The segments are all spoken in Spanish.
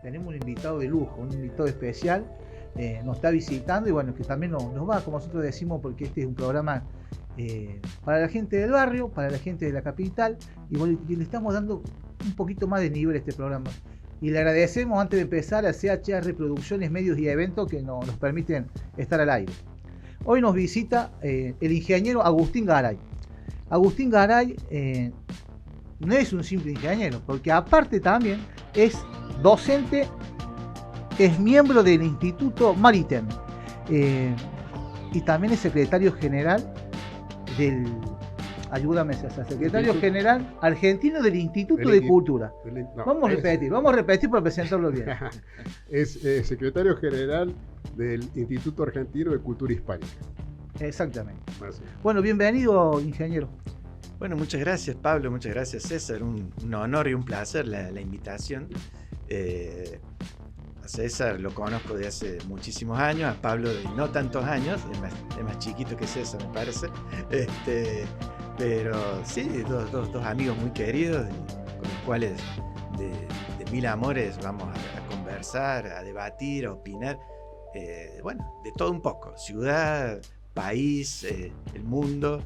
tenemos un invitado de lujo, un invitado especial, nos está visitando y bueno, que también nos va, como nosotros decimos, porque este es un programa para la gente del barrio, para la gente de la capital, y bueno, y le estamos dando un poquito más de nivel a este programa. Y le agradecemos antes de empezar a CHR Producciones, Medios y Eventos que nos permiten estar al aire. Hoy nos visita el ingeniero Agustín Garay. Agustín Garay no es un simple ingeniero, porque aparte también es docente, es miembro del Instituto Maritem y también es secretario general del, ayúdame César, secretario general argentino del Instituto de Cultura. Vamos a repetir para presentarlo bien. Es secretario general del Instituto Argentino de Cultura Hispánica. Exactamente. Bueno, bienvenido, ingeniero. Bueno, muchas gracias Pablo, muchas gracias César, un honor y un placer la invitación. A César lo conozco de hace muchísimos años, a Pablo de no tantos años, es más chiquito que César me parece, pero sí, dos amigos muy queridos con los cuales de mil amores vamos a conversar, a debatir, a opinar, bueno, de todo un poco, ciudad, país, el mundo.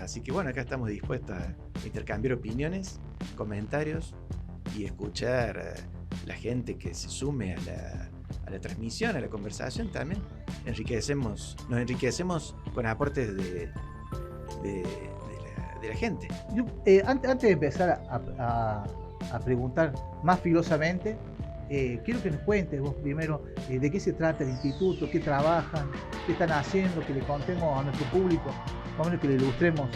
Así que bueno, acá estamos dispuestos a intercambiar opiniones, comentarios y escuchar a la gente que se sume a la transmisión, a la conversación también. Nos enriquecemos con aportes de la gente. Yo, antes de empezar a preguntar más filosamente, quiero que nos cuentes vos primero de qué se trata el instituto, qué trabajan, qué están haciendo, que le contemos a nuestro público, más o menos que le ilustremos.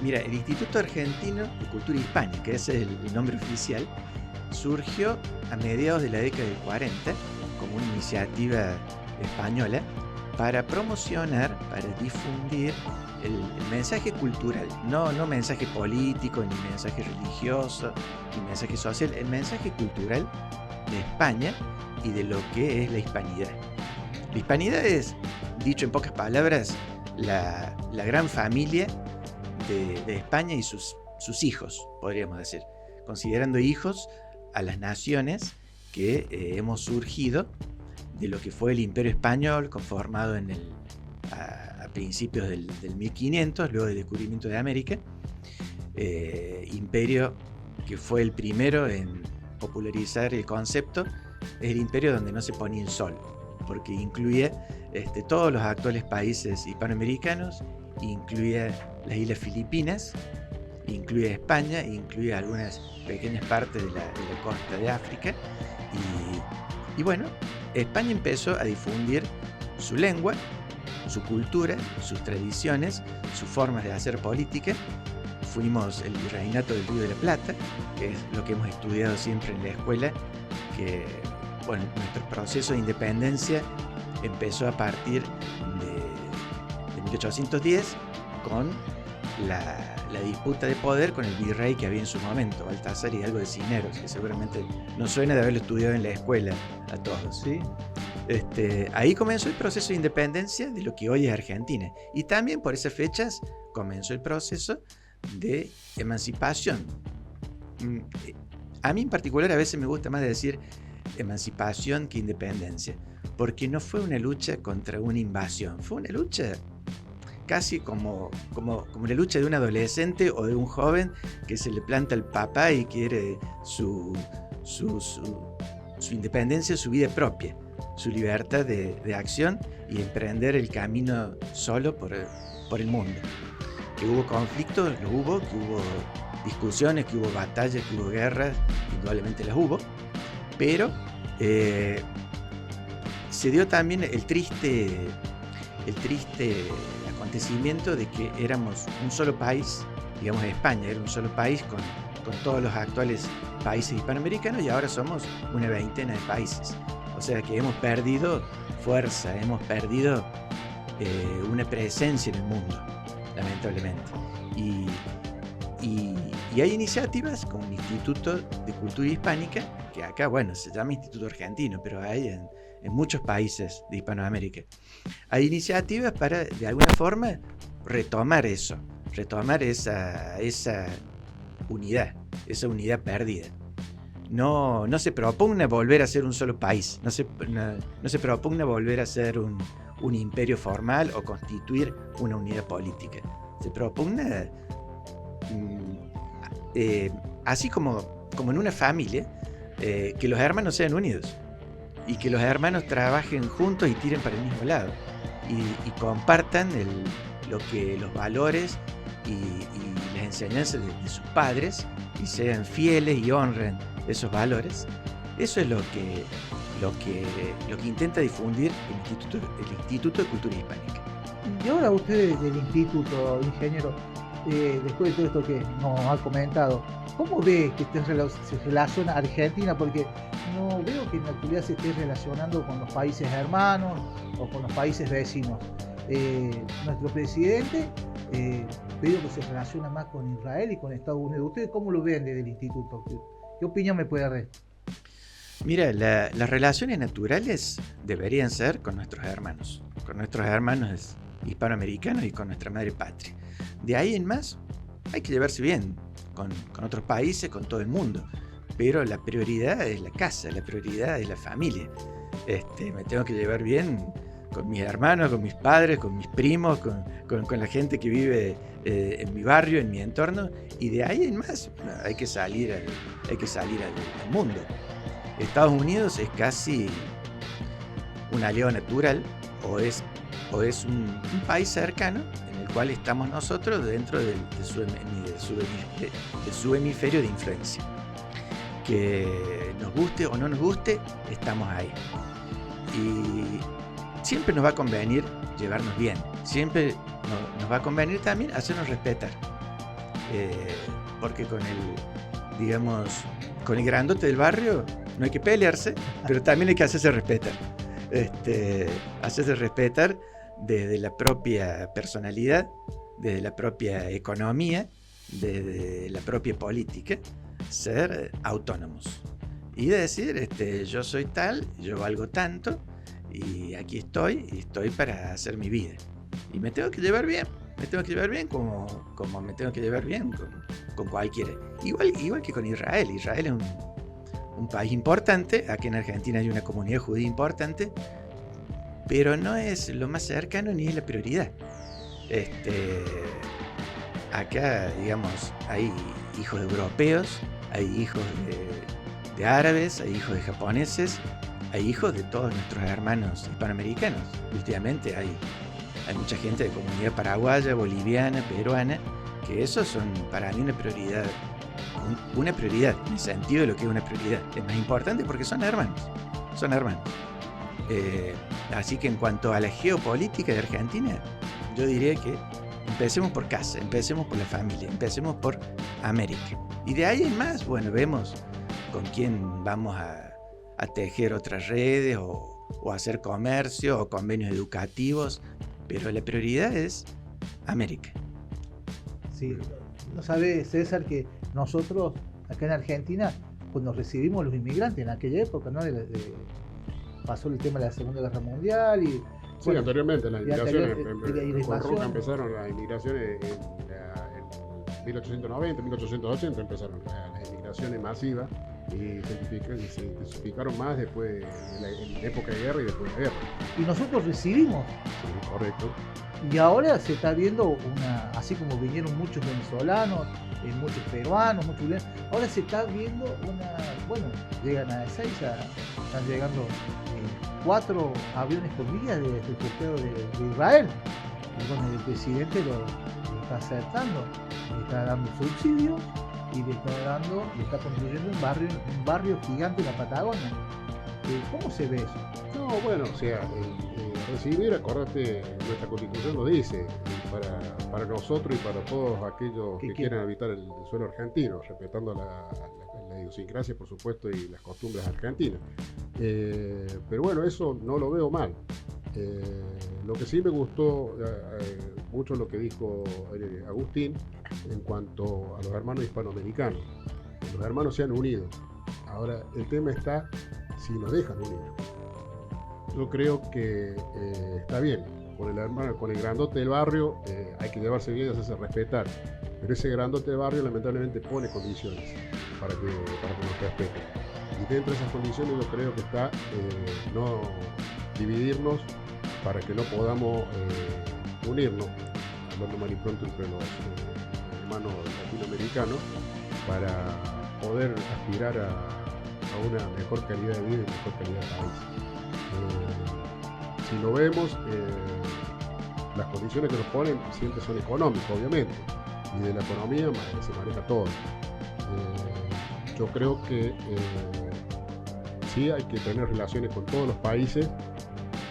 Mira, el Instituto Argentino de Cultura Hispánica, ese es el nombre oficial, surgió a mediados de la década del 40 como una iniciativa española para promocionar, para difundir el mensaje cultural, no mensaje político, ni mensaje religioso, ni mensaje social, el mensaje cultural de España y de lo que es la hispanidad. La hispanidad es, dicho en pocas palabras, la gran familia de España y sus hijos, podríamos decir, considerando hijos a las naciones que hemos surgido de lo que fue el Imperio Español, conformado a principios del 1500, luego del descubrimiento de América, imperio que fue el primero en popularizar el concepto, es el imperio donde no se ponía el sol, porque incluía todos los actuales países hispanoamericanos, incluía las Islas Filipinas, incluía España, incluía algunas pequeñas partes de la costa de África, y bueno, España empezó a difundir su lengua, su cultura, sus tradiciones, sus formas de hacer política. Fuimos el Virreinato del Río de la Plata, que es lo que hemos estudiado siempre en la escuela, que bueno, nuestro proceso de independencia empezó a partir de 1810 con la disputa de poder con el virrey que había en su momento, Baltasar Hidalgo de Cisneros, que seguramente nos suena de haberlo estudiado en la escuela a todos, ¿sí? Ahí comenzó el proceso de independencia de lo que hoy es Argentina, y también por esas fechas comenzó el proceso de emancipación. A mí en particular a veces me gusta más decir emancipación que independencia, porque no fue una lucha contra una invasión, fue una lucha casi como la lucha de un adolescente o de un joven que se le planta al papá y quiere su independencia, su vida propia, su libertad de acción y emprender el camino solo por el mundo. Que hubo conflictos, que hubo discusiones, que hubo batallas, que hubo guerras, indudablemente las hubo, pero se dio también el triste acontecimiento de que éramos un solo país, digamos España era un solo país con todos los actuales países hispanoamericanos, y ahora somos una veintena de países. O sea que hemos perdido fuerza, hemos perdido una presencia en el mundo, lamentablemente. Y hay iniciativas como el Instituto de Cultura Hispánica, que acá, bueno, se llama Instituto Argentino, pero hay en muchos países de Hispanoamérica. Hay iniciativas para, de alguna forma, retomar eso, retomar esa unidad perdida. no se propugna volver a ser un solo país, no se propugna volver a ser un imperio formal o constituir una unidad política. Se propugna, así como en una familia, que los hermanos sean unidos y que los hermanos trabajen juntos y tiren para el mismo lado y compartan los valores y las enseñanzas de sus padres y sean fieles y honren esos valores. Eso es lo que intenta difundir el Instituto de Cultura Hispánica. Y ahora usted del instituto, ingeniero, después de todo esto que nos ha comentado, ¿cómo ve que se relaciona Argentina? Porque no veo que en la actualidad se esté relacionando con los países hermanos o con los países vecinos. Nuestro presidente veo que se relaciona más con Israel y con Estados Unidos. ¿Ustedes cómo lo ven desde el instituto? ¿Qué opinión me puede dar? Mira, las relaciones naturales deberían ser con nuestros hermanos hispanoamericanos y con nuestra madre patria. De ahí en más, hay que llevarse bien con otros países, con todo el mundo, pero la prioridad es la casa, la prioridad es la familia. Me tengo que llevar bien con mis hermanos, con mis padres, con mis primos, con la gente que vive en mi barrio, en mi entorno, y de ahí en más hay que salir al mundo. Estados Unidos es casi un aliado natural o es un país cercano en el cual estamos nosotros dentro de su hemisferio de influencia. Que nos guste o no nos guste, estamos ahí. Y siempre nos va a convenir llevarnos bien, siempre nos va a convenir también hacernos respetar, porque con el grandote del barrio no hay que pelearse, pero también hay que hacerse respetar, desde la propia personalidad, desde la propia economía, desde la propia política, ser autónomos y decir, yo soy tal, yo valgo tanto, y aquí estoy para hacer mi vida. Y me tengo que llevar bien como me tengo que llevar bien con cualquiera. Igual que con Israel. Israel es un país importante, aquí en Argentina hay una comunidad judía importante, pero no es lo más cercano ni es la prioridad. Acá, digamos, hay hijos de europeos, hay hijos de árabes, hay hijos de japoneses, hay hijos de todos nuestros hermanos hispanoamericanos. Últimamente hay mucha gente de comunidad paraguaya, boliviana, peruana, que esos son para mí una prioridad en el sentido de lo que es una prioridad. Es más importante porque son hermanos. Así que en cuanto a la geopolítica de Argentina, yo diría que empecemos por casa, empecemos por la familia, empecemos por América. Y de ahí en más, bueno, vemos con quién vamos a tejer otras redes o hacer comercio o convenios educativos, pero la prioridad es América. Sí, no sabe César que nosotros acá en Argentina, cuando recibimos los inmigrantes en aquella época, ¿no? Pasó el tema de la Segunda Guerra Mundial y sí, bueno, anteriormente las inmigraciones con invasión. Roca empezaron las inmigraciones en 1890, 1880 empezaron las inmigraciones masivas y se intensificaron más después en época de guerra y después de la guerra. Y nosotros recibimos. Sí, correcto. Y ahora se está viendo así como vinieron muchos venezolanos, muchos peruanos, muchos chilenos, ahora se está viendo llegan a Ezeiza, están llegando 4 aviones por día del refugiado de Israel. Y bueno, el presidente lo está acertando, le está dando subsidios y le está construyendo un barrio gigante en la Patagonia. ¿Cómo se ve eso? No, bueno, o sea, recibir, acordate, nuestra Constitución lo dice, para nosotros y para todos aquellos que quieran habitar el suelo argentino, respetando la idiosincrasia, por supuesto, y las costumbres argentinas. Pero bueno, eso no lo veo mal. Lo que sí me gustó mucho lo que dijo Agustín en cuanto a los hermanos hispanoamericanos. Los hermanos se han unido. Ahora, el tema está si nos dejan unir. Yo creo que está bien. Con el grandote del barrio hay que llevarse bien y hacerse respetar. Pero ese grandote del barrio lamentablemente pone condiciones para que nos respeten. Y dentro de esas condiciones yo creo que está no dividirnos para que no podamos unirnos, hablando mal y pronto entre los hermanos latinoamericanos, para poder aspirar a una mejor calidad de vida y mejor calidad de país. Si lo vemos, las condiciones que nos ponen siempre son económicas, obviamente, y de la economía se maneja todo. Yo creo que sí hay que tener relaciones con todos los países,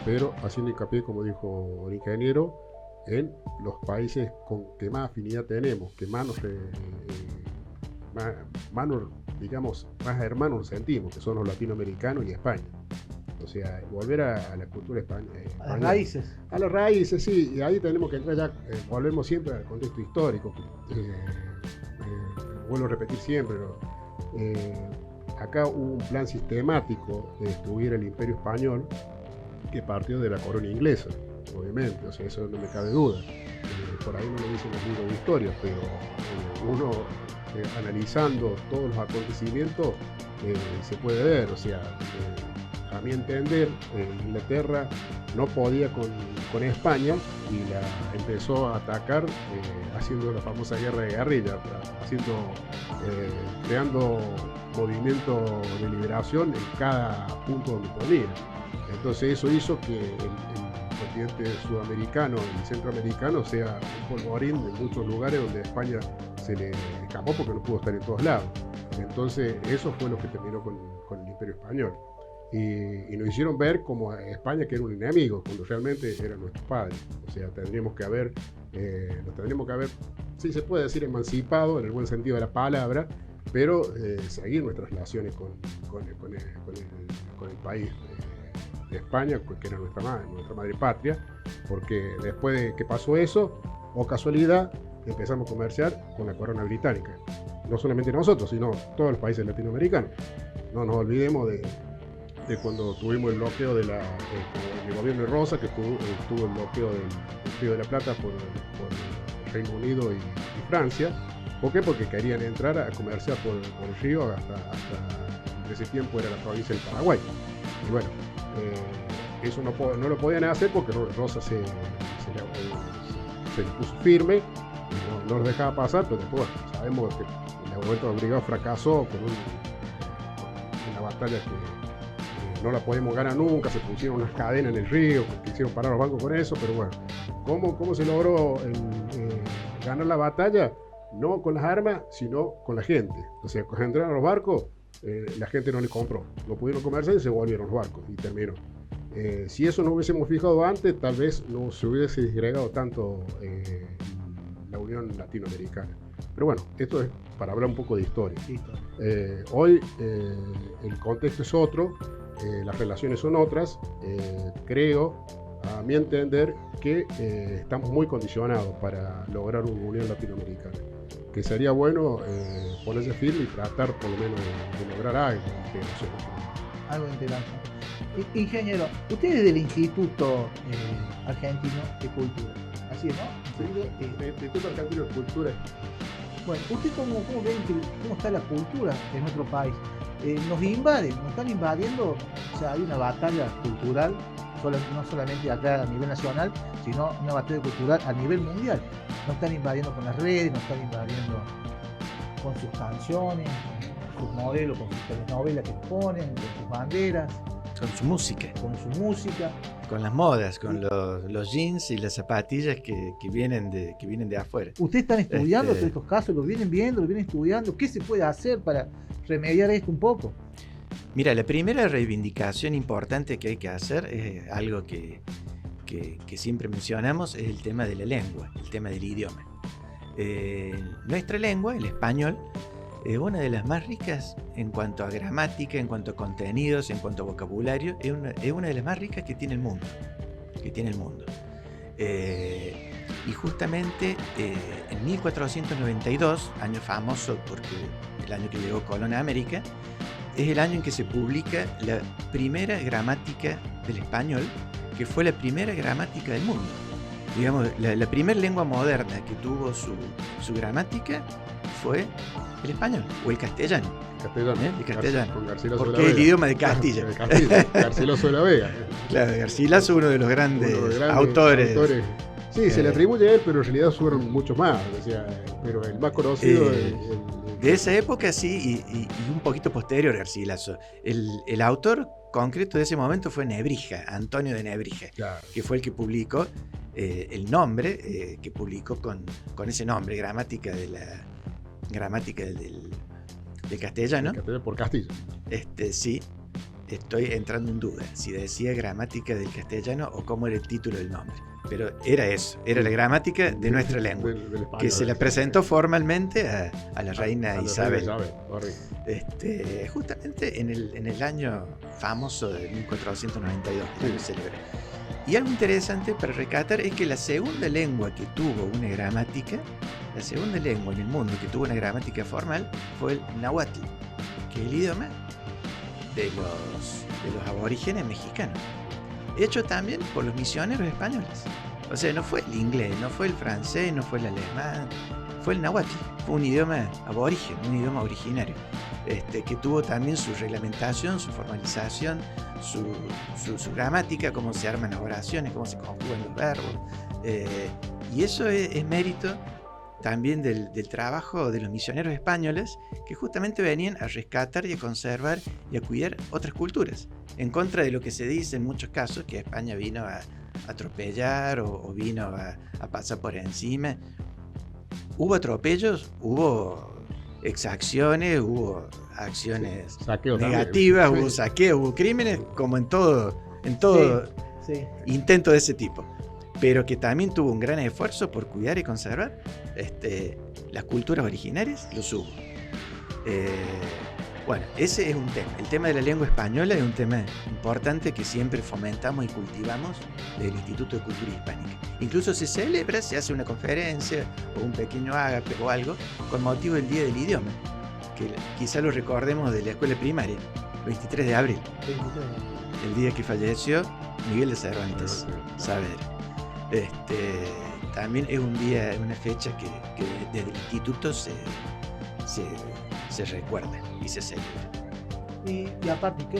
pero haciendo hincapié, como dijo el ingeniero, en los países con que más afinidad tenemos, que más digamos, más hermanos nos sentimos, que son los latinoamericanos y España. O sea, volver a la cultura española. A las raíces. A las raíces, sí, y ahí tenemos que entrar ya, volvemos siempre al contexto histórico. Vuelvo a repetir siempre, acá hubo un plan sistemático de destruir el Imperio Español que partió de la corona inglesa, obviamente, o sea, eso no me cabe duda. Por ahí no lo dicen los libros de historia, pero uno analizando todos los acontecimientos se puede ver, o sea, a mi entender, Inglaterra no podía con España y la empezó a atacar haciendo la famosa guerra de guerrilla, creando movimientos de liberación en cada punto donde podía. Entonces eso hizo que el continente sudamericano y centroamericano sea un polvorín en muchos lugares donde España se le escapó porque no pudo estar en todos lados. Entonces eso fue lo que terminó con el Imperio Español. Y nos hicieron ver como España que era un enemigo, cuando realmente eran nuestros padres. O sea, nos tendríamos que haber, sí se puede decir, emancipado en el buen sentido de la palabra, pero seguir nuestras relaciones con el país de España, que era nuestra madre patria, porque después de que pasó eso, o casualidad, empezamos a comerciar con la corona británica. No solamente nosotros, sino todos los países latinoamericanos. No nos olvidemos de cuando tuvimos el bloqueo del gobierno de Rosa, que tuvo el bloqueo del Río de la Plata por Reino Unido y Francia. ¿Por qué? Porque querían entrar a comerciar por el río hasta en ese tiempo era la provincia del Paraguay. Y bueno, eso no lo podían hacer porque Rosa se le puso firme y no los dejaba pasar, pero después sabemos que el movimiento obligado fracasó con una batalla que no la podemos ganar nunca, se pusieron unas cadenas en el río, quisieron parar los bancos con eso, pero bueno, ¿cómo se logró ganar la batalla? No con las armas, sino con la gente. O sea, cuando entraron los barcos, la gente no les compró, no pudieron comerciar y se volvieron los barcos y terminó. Si eso no hubiésemos fijado antes, tal vez no se hubiese disgregado tanto la Unión Latinoamericana. Pero bueno, esto es para hablar un poco de historia. Hoy el contexto es otro, las relaciones son otras. Creo, a mi entender, que estamos muy condicionados para lograr una unión latinoamericana. Que sería bueno ponerse firme y tratar por lo menos de lograr algo de integración. Algo de integración. Ingeniero, usted es del Instituto Argentino de Cultura, así es, ¿no? Instituto Argentino de Cultura. Bueno, ¿usted cómo ven cómo está la cultura en nuestro país? Nos invaden, nos están invadiendo, o sea, hay una batalla cultural, no solamente acá a nivel nacional, sino una batalla cultural a nivel mundial. Nos están invadiendo con las redes, nos están invadiendo con sus canciones, con sus modelos, con sus telenovelas que ponen, con sus banderas. Con su música. Con su música. Con las modas, con los jeans y las zapatillas que vienen de afuera. ¿Ustedes están estudiando todos estos casos? ¿Los vienen viendo? ¿Los vienen estudiando? ¿Qué se puede hacer para remediar esto un poco? Mira, la primera reivindicación importante que hay que hacer es algo que siempre mencionamos, es el tema de la lengua, el tema del idioma. Nuestra lengua, el español, es una de las más ricas en cuanto a gramática, en cuanto a contenidos, en cuanto a vocabulario, es una de las más ricas que tiene el mundo. Y justamente en 1492, año famoso porque el año que llegó Colón a América, es el año en que se publica la primera gramática del español, que fue la primera gramática del mundo. Digamos, la primera lengua moderna que tuvo su gramática fue el español o el castellano. El castellano. Con Garcilaso porque de la el Vega. idioma de Castilla. De Castilla, Garcilaso de la Vega. Claro, Garcilaso, uno de los grandes, autores. Sí, se le atribuye a él, pero en realidad fueron muchos más. O sea, pero el más conocido de esa época sí, y un poquito posterior a Garcilaso. El autor concreto de ese momento fue Nebrija, Antonio de Nebrija, claro, que fue el que publicó el nombre, que publicó con ese nombre, gramática del castellano. Por Castilla. Sí, estoy entrando en duda si decía gramática del castellano o cómo era el título del nombre. Pero era eso, era la gramática de nuestra lengua, del español, que se la presentó formalmente a la reina Isabel. Justamente en el año famoso de 1492, que se celebra. Y algo interesante para recatar es que la segunda lengua que tuvo una gramática, la segunda lengua en el mundo que tuvo una gramática formal fue el náhuatl, que es el idioma de los aborígenes mexicanos, hecho también por los misioneros españoles. O sea, no fue el inglés, no fue el francés, no fue el alemán, fue el náhuatl, fue un idioma aborigen, un idioma originario, que tuvo también su reglamentación, su formalización, su gramática, cómo se arman las oraciones, cómo se conjugan los verbos. Y eso es mérito también del trabajo de los misioneros españoles, que justamente venían a rescatar y a conservar y a cuidar otras culturas, en contra de lo que se dice en muchos casos, que España vino a atropellar o vino a pasar por encima. Hubo atropellos, hubo exacciones, hubo acciones negativas, hubo saqueos, hubo crímenes, como en todo sí. Intento de ese tipo, pero que también tuvo un gran esfuerzo por cuidar y conservar las culturas originarias, los hubo. Bueno, ese es un tema. El tema de la lengua española es un tema importante que siempre fomentamos y cultivamos desde el Instituto de Cultura Hispánica. Incluso se celebra, se hace una conferencia o un pequeño ágape o algo con motivo del Día del Idioma, que quizá lo recordemos de la escuela primaria, 23 de abril, el día que falleció Miguel de Cervantes Saavedra. También es un día, una fecha que desde el instituto se recuerda y se celebra. Y aparte, ¿qué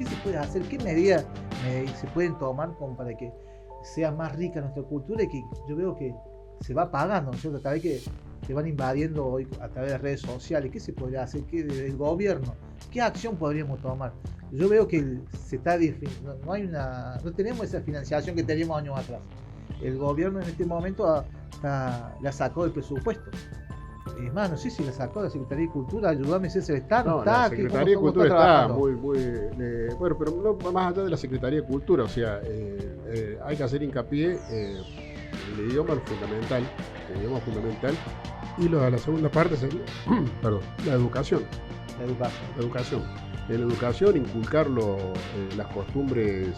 se puede hacer? ¿Qué medidas se pueden tomar como para que sea más rica nuestra cultura? Y que yo veo que se va pagando, ¿no es cierto? Cada vez que se van invadiendo hoy a través de redes sociales, ¿qué se podría hacer? ¿Qué del gobierno? ¿Qué acción podríamos tomar? Yo veo que no tenemos esa financiación que teníamos años atrás. El gobierno en este momento la sacó del presupuesto. Es más, no sé si la sacó la Secretaría de Cultura, ayúdame, César, ¿está? No, la Secretaría de Cultura está muy, bueno, pero no, más allá de la Secretaría de Cultura, o sea, hay que hacer hincapié en el idioma fundamental, y la segunda parte sería, la educación. En la educación inculcar las costumbres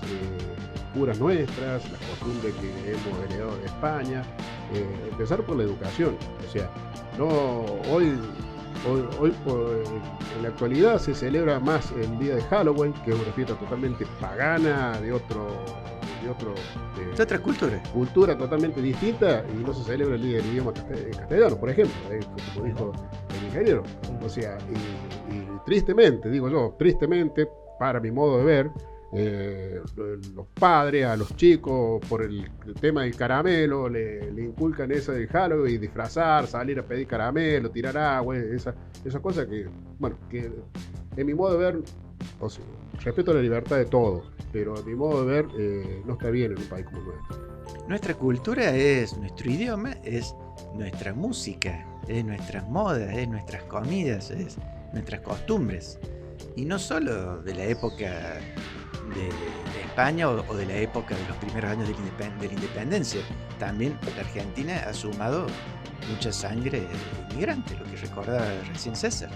puras nuestras, las costumbres que hemos heredado de España, empezar por la educación. O sea, hoy en la actualidad se celebra más el día de Halloween, que es una fiesta totalmente pagana de otra cultura totalmente distinta, y no se celebra el día del idioma castellano, por ejemplo, como dijo el ingeniero. O sea, y tristemente, para mi modo de ver, los padres a los chicos, por el tema del caramelo, le inculcan esa del Halloween, disfrazar, salir a pedir caramelo, tirar agua, esas cosas que en mi modo de ver, o sea, respeto la libertad de todos, pero a mi modo de ver no está bien en un país como el nuestro. Nuestra cultura es nuestro idioma, es nuestra música, es nuestras modas, es nuestras comidas, es nuestras costumbres, y no solo de la época de España o de la época de los primeros años de la independencia. También la Argentina ha sumado mucha sangre inmigrante, lo que recordaba recién César.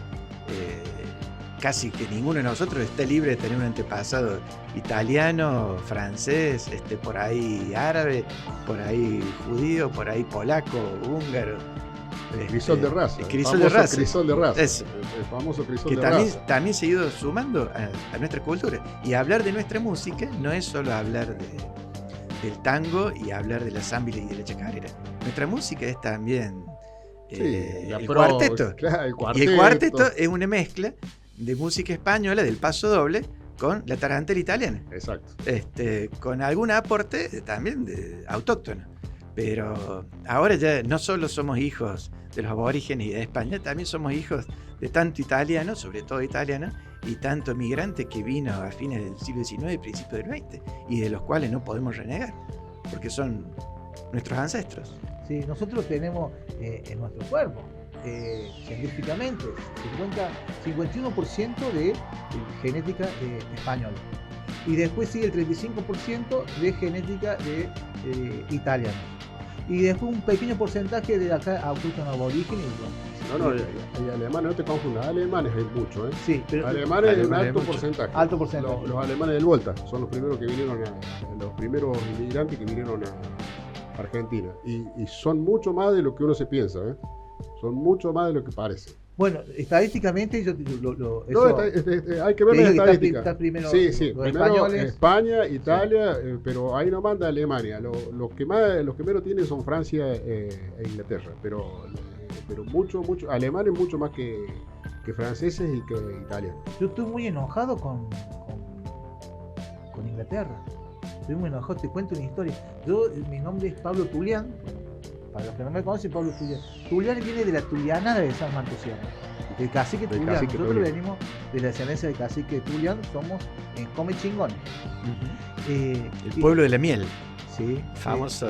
Casi que ninguno de nosotros está libre de tener un antepasado italiano, francés, por ahí árabe, por ahí judío, por ahí polaco, húngaro. El crisol de raza. El crisol de raza. Eso. El famoso crisol de raza. Que también se ha ido sumando a nuestra cultura. Y hablar de nuestra música no es solo hablar del tango y hablar de la samba y de la chacarera. Nuestra música es también el cuarteto. Claro, el Y cuarteto. el cuarteto es una mezcla de música española, del paso doble, con la tarantela italiana. Exacto. Con algún aporte también autóctono. Pero ahora ya no solo somos hijos de los aborígenes y de España, también somos hijos de tanto italiano, sobre todo italiano, y tanto migrante que vino a fines del siglo XIX y principios del XX, y de los cuales no podemos renegar, porque son nuestros ancestros. Sí, nosotros tenemos en nuestro cuerpo, científicamente, 51% de genética española. Y después sigue el 35% de genética de italiana. Y después un pequeño porcentaje de acá autóctono aborigen. No, y alemanes, no te confundas, alemanes hay mucho, ¿eh? Sí, pero alemanes es un alto porcentaje. Alto porcentaje. Los alemanes del Volta son los primeros que vinieron los primeros inmigrantes que vinieron a Argentina. Y son mucho más de lo que uno se piensa, ¿eh? Son mucho más de lo que parece. Bueno, estadísticamente hay que ver las estadísticas. Está primero, sí, los primero españoles. España, Italia, sí. Pero ahí no manda Alemania. Los que menos tienen son Francia e Inglaterra, pero mucho, alemanes mucho más que franceses y que italianos. Yo estoy muy enojado con Inglaterra. Estoy muy enojado, te cuento una historia. Mi nombre es Pablo Tulián. Para los que no me conocen, Pablo Tulián. Tulián viene de la Tulianada de San Marcosiano, del cacique Tulián. Nosotros venimos de la descendencia del cacique Tulián, somos Come Chingón. El pueblo de la miel. Sí. Famoso.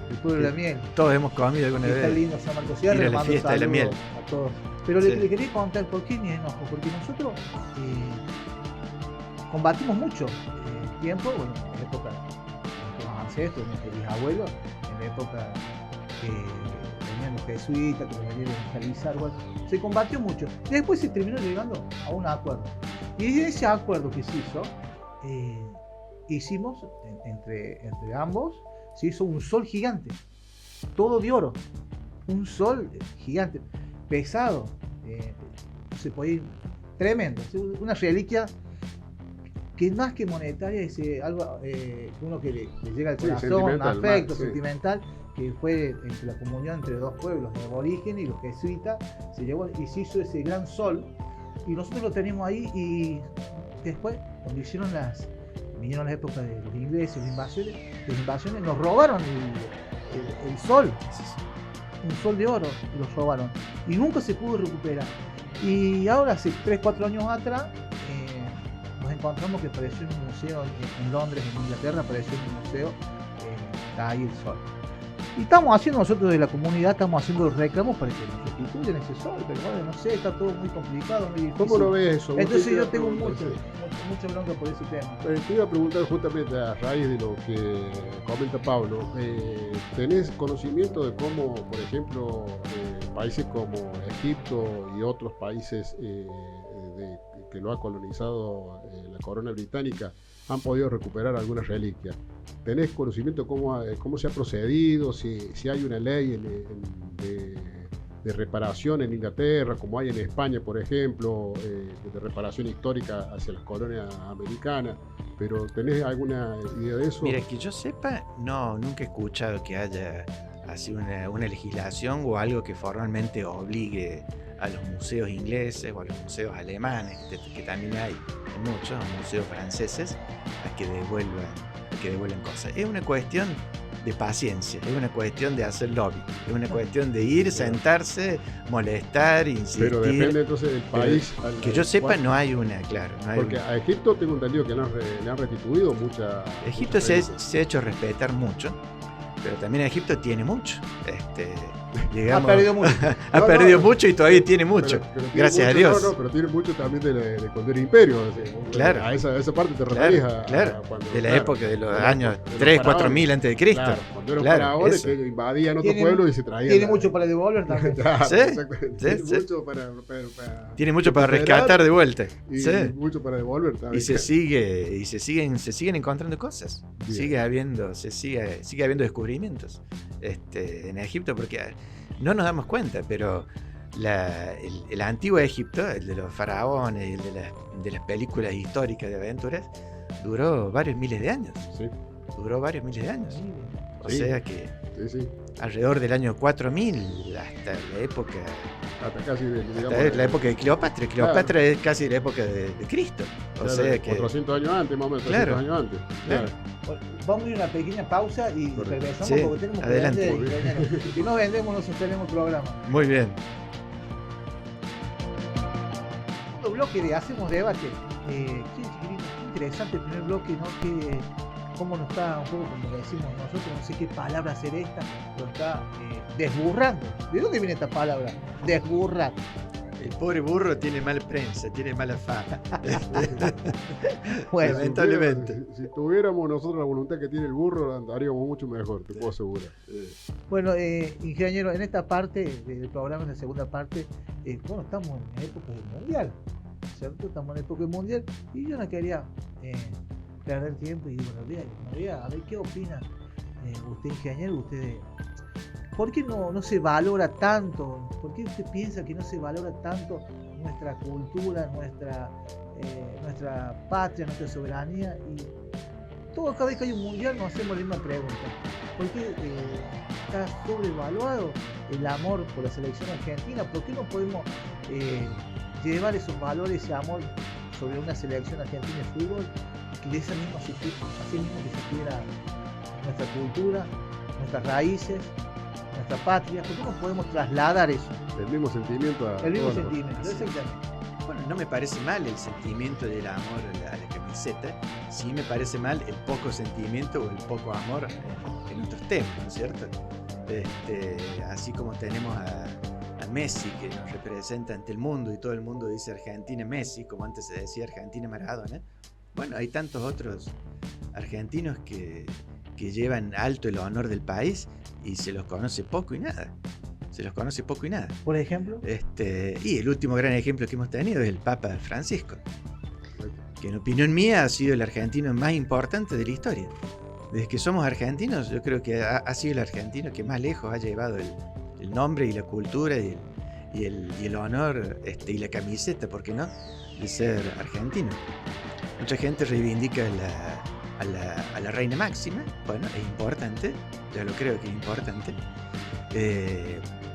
El pueblo de la miel. Todos hemos comido alguna vez. Está lindo San Marcosiano. Ir a la fiesta de la miel. A todos. Pero le quería contar por qué mi enojo. Porque nosotros combatimos mucho tiempo, bueno, en la época de nuestros ancestros, nuestros bisabuelos, en la época que venían los jesuitas, que los venían a evangelizar, bueno, se combatió mucho. Y después se terminó llegando a un acuerdo. Y en ese acuerdo que se hizo, hicimos, entre ambos, se hizo un sol gigante, todo de oro. Un sol gigante, pesado, se podía ir, tremendo, una reliquia que más que monetaria es algo uno que le llega al corazón, afecto, sentimental, que fue entre la comunión entre dos pueblos, los aborígenes y los jesuitas, se llevó y se hizo ese gran sol, y nosotros lo tenemos ahí. Y después, cuando vinieron las épocas de los ingleses, las invasiones, nos robaron el sol, un sol de oro, los robaron, y nunca se pudo recuperar. Y ahora, hace 3-4 años atrás, nos encontramos que apareció en un museo en Londres, en Inglaterra, apareció en un museo, está ahí el sol. Y estamos haciendo nosotros de la comunidad, estamos haciendo reclamos para que nos restituyan ese sol, pero bueno, no sé, está todo muy complicado, muy difícil. ¿Cómo lo ves eso? Entonces yo tengo mucha bronca por ese tema. Te iba a preguntar justamente a raíz de lo que comenta Pablo, ¿tenés conocimiento de cómo, por ejemplo, países como Egipto y otros países que lo ha colonizado la corona británica han podido recuperar alguna reliquia? ¿Tenés conocimiento de cómo se ha procedido? Si hay una ley de reparación en Inglaterra, como hay en España, por ejemplo, de reparación histórica hacia las colonias americanas, pero ¿tenés alguna idea de eso? Mira, que yo sepa, nunca he escuchado que haya así una legislación o algo que formalmente obligue a los museos ingleses o a los museos alemanes, que también hay muchos museos franceses, a que devuelvan cosas. Es una cuestión de paciencia, es una cuestión de hacer lobby, es una cuestión de ir, sentarse, molestar, insistir. Pero depende entonces del país. Que yo sepa, no hay una, claro. Porque a Egipto tengo entendido que le han restituido mucha. Egipto se ha hecho respetar mucho, pero también Egipto tiene mucho. Digamos, ha perdido mucho. Ha perdido mucho y todavía tiene mucho. Pero gracias a Dios. Pero tiene mucho también de cuando era imperio. Claro. A esa parte te referís. Claro. De la época de los años 3-4.000 antes de Cristo. Claro, cuando eran faraones que invadían otro pueblo y se traían. Tiene mucho para devolver también. Tiene mucho para rescatar de vuelta. Y mucho para devolver también. Y se siguen encontrando cosas. Sigue habiendo descubrimientos en Egipto, porque no nos damos cuenta, pero el antiguo Egipto, el de los faraones y el de las películas históricas de aventuras, duró varios miles de años. Sí. Duró varios miles de años. O sea que alrededor del año 4000 hasta la época... Hasta casi hasta la época de Cleopatra. Cleopatra es casi la época de Cristo. O sea que... 400 años antes, más o menos, 300 años antes. Claro. Bueno, vamos a ir a una pequeña pausa y regresamos Sí, porque tenemos que adelante. vender. Si no vendemos, no sostenemos el programa. Muy bien. El bloque de Hacemos Debate. Qué interesante el primer bloque, ¿no? Que cómo nos está, un poco como decimos nosotros, no sé qué palabra hacer esta, lo está desburrando. ¿De dónde viene esta palabra? Desburrar. El pobre burro tiene mala prensa, tiene mala fama. Bueno, lamentablemente. Si tuviéramos nosotros la voluntad que tiene el burro, andaríamos mucho mejor, te puedo asegurar. Bueno, ingeniero, en esta parte del programa, en la segunda parte, bueno, estamos en época del mundial, ¿cierto? Estamos en época del mundial y yo no quería perder tiempo y bueno, a ver qué opina usted, ingeniero, usted. ¿Por qué no se valora tanto? ¿Por qué usted piensa que no se valora tanto nuestra cultura, nuestra patria, nuestra soberanía? Y cada vez que hay un mundial nos hacemos la misma pregunta. ¿Por qué está sobrevaluado el amor por la selección argentina? ¿Por qué no podemos llevar esos valores, ese amor sobre una selección argentina de fútbol que de esa misma así mismo que se quiera nuestra cultura, nuestras raíces, nuestra patria? ¿Por qué no podemos trasladar eso? El mismo sentimiento a El mismo todas las sentimiento, cosas. exactamente. Bueno, no me parece mal el sentimiento del amor a la camiseta, sí me parece mal el poco sentimiento o el poco amor en otros temas, ¿no es cierto? Así como tenemos a Messi, que nos representa ante el mundo y todo el mundo dice Argentina Messi, como antes se decía Argentina Maradona. Bueno, hay tantos otros argentinos que llevan alto el honor del país y se los conoce poco y nada. Por ejemplo, Y el último gran ejemplo que hemos tenido es el Papa Francisco, que en opinión mía ha sido el argentino más importante de la historia. Desde que somos argentinos, yo creo que ha sido el argentino que más lejos ha llevado el nombre y la cultura y el honor y la camiseta, ¿por qué no?, de ser argentino. Mucha gente reivindica a la reina máxima. Bueno, es importante, yo lo creo que es importante,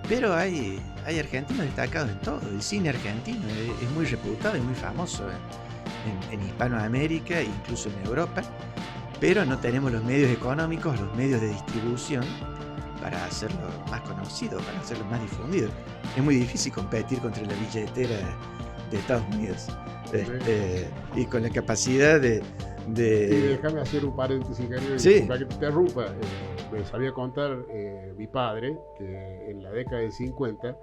pero hay argentinos destacados en todo. El cine argentino es muy reputado y muy famoso en Hispanoamérica e incluso en Europa, pero no tenemos los medios económicos, los medios de distribución para hacerlo más conocido, para hacerlo más difundido. Es muy difícil competir contra la billetera de Estados Unidos y con la capacidad de... Y déjame hacer un paréntesis, Gary, Sí. para que te interrumpa. Me sabía contar mi padre que en la década del 50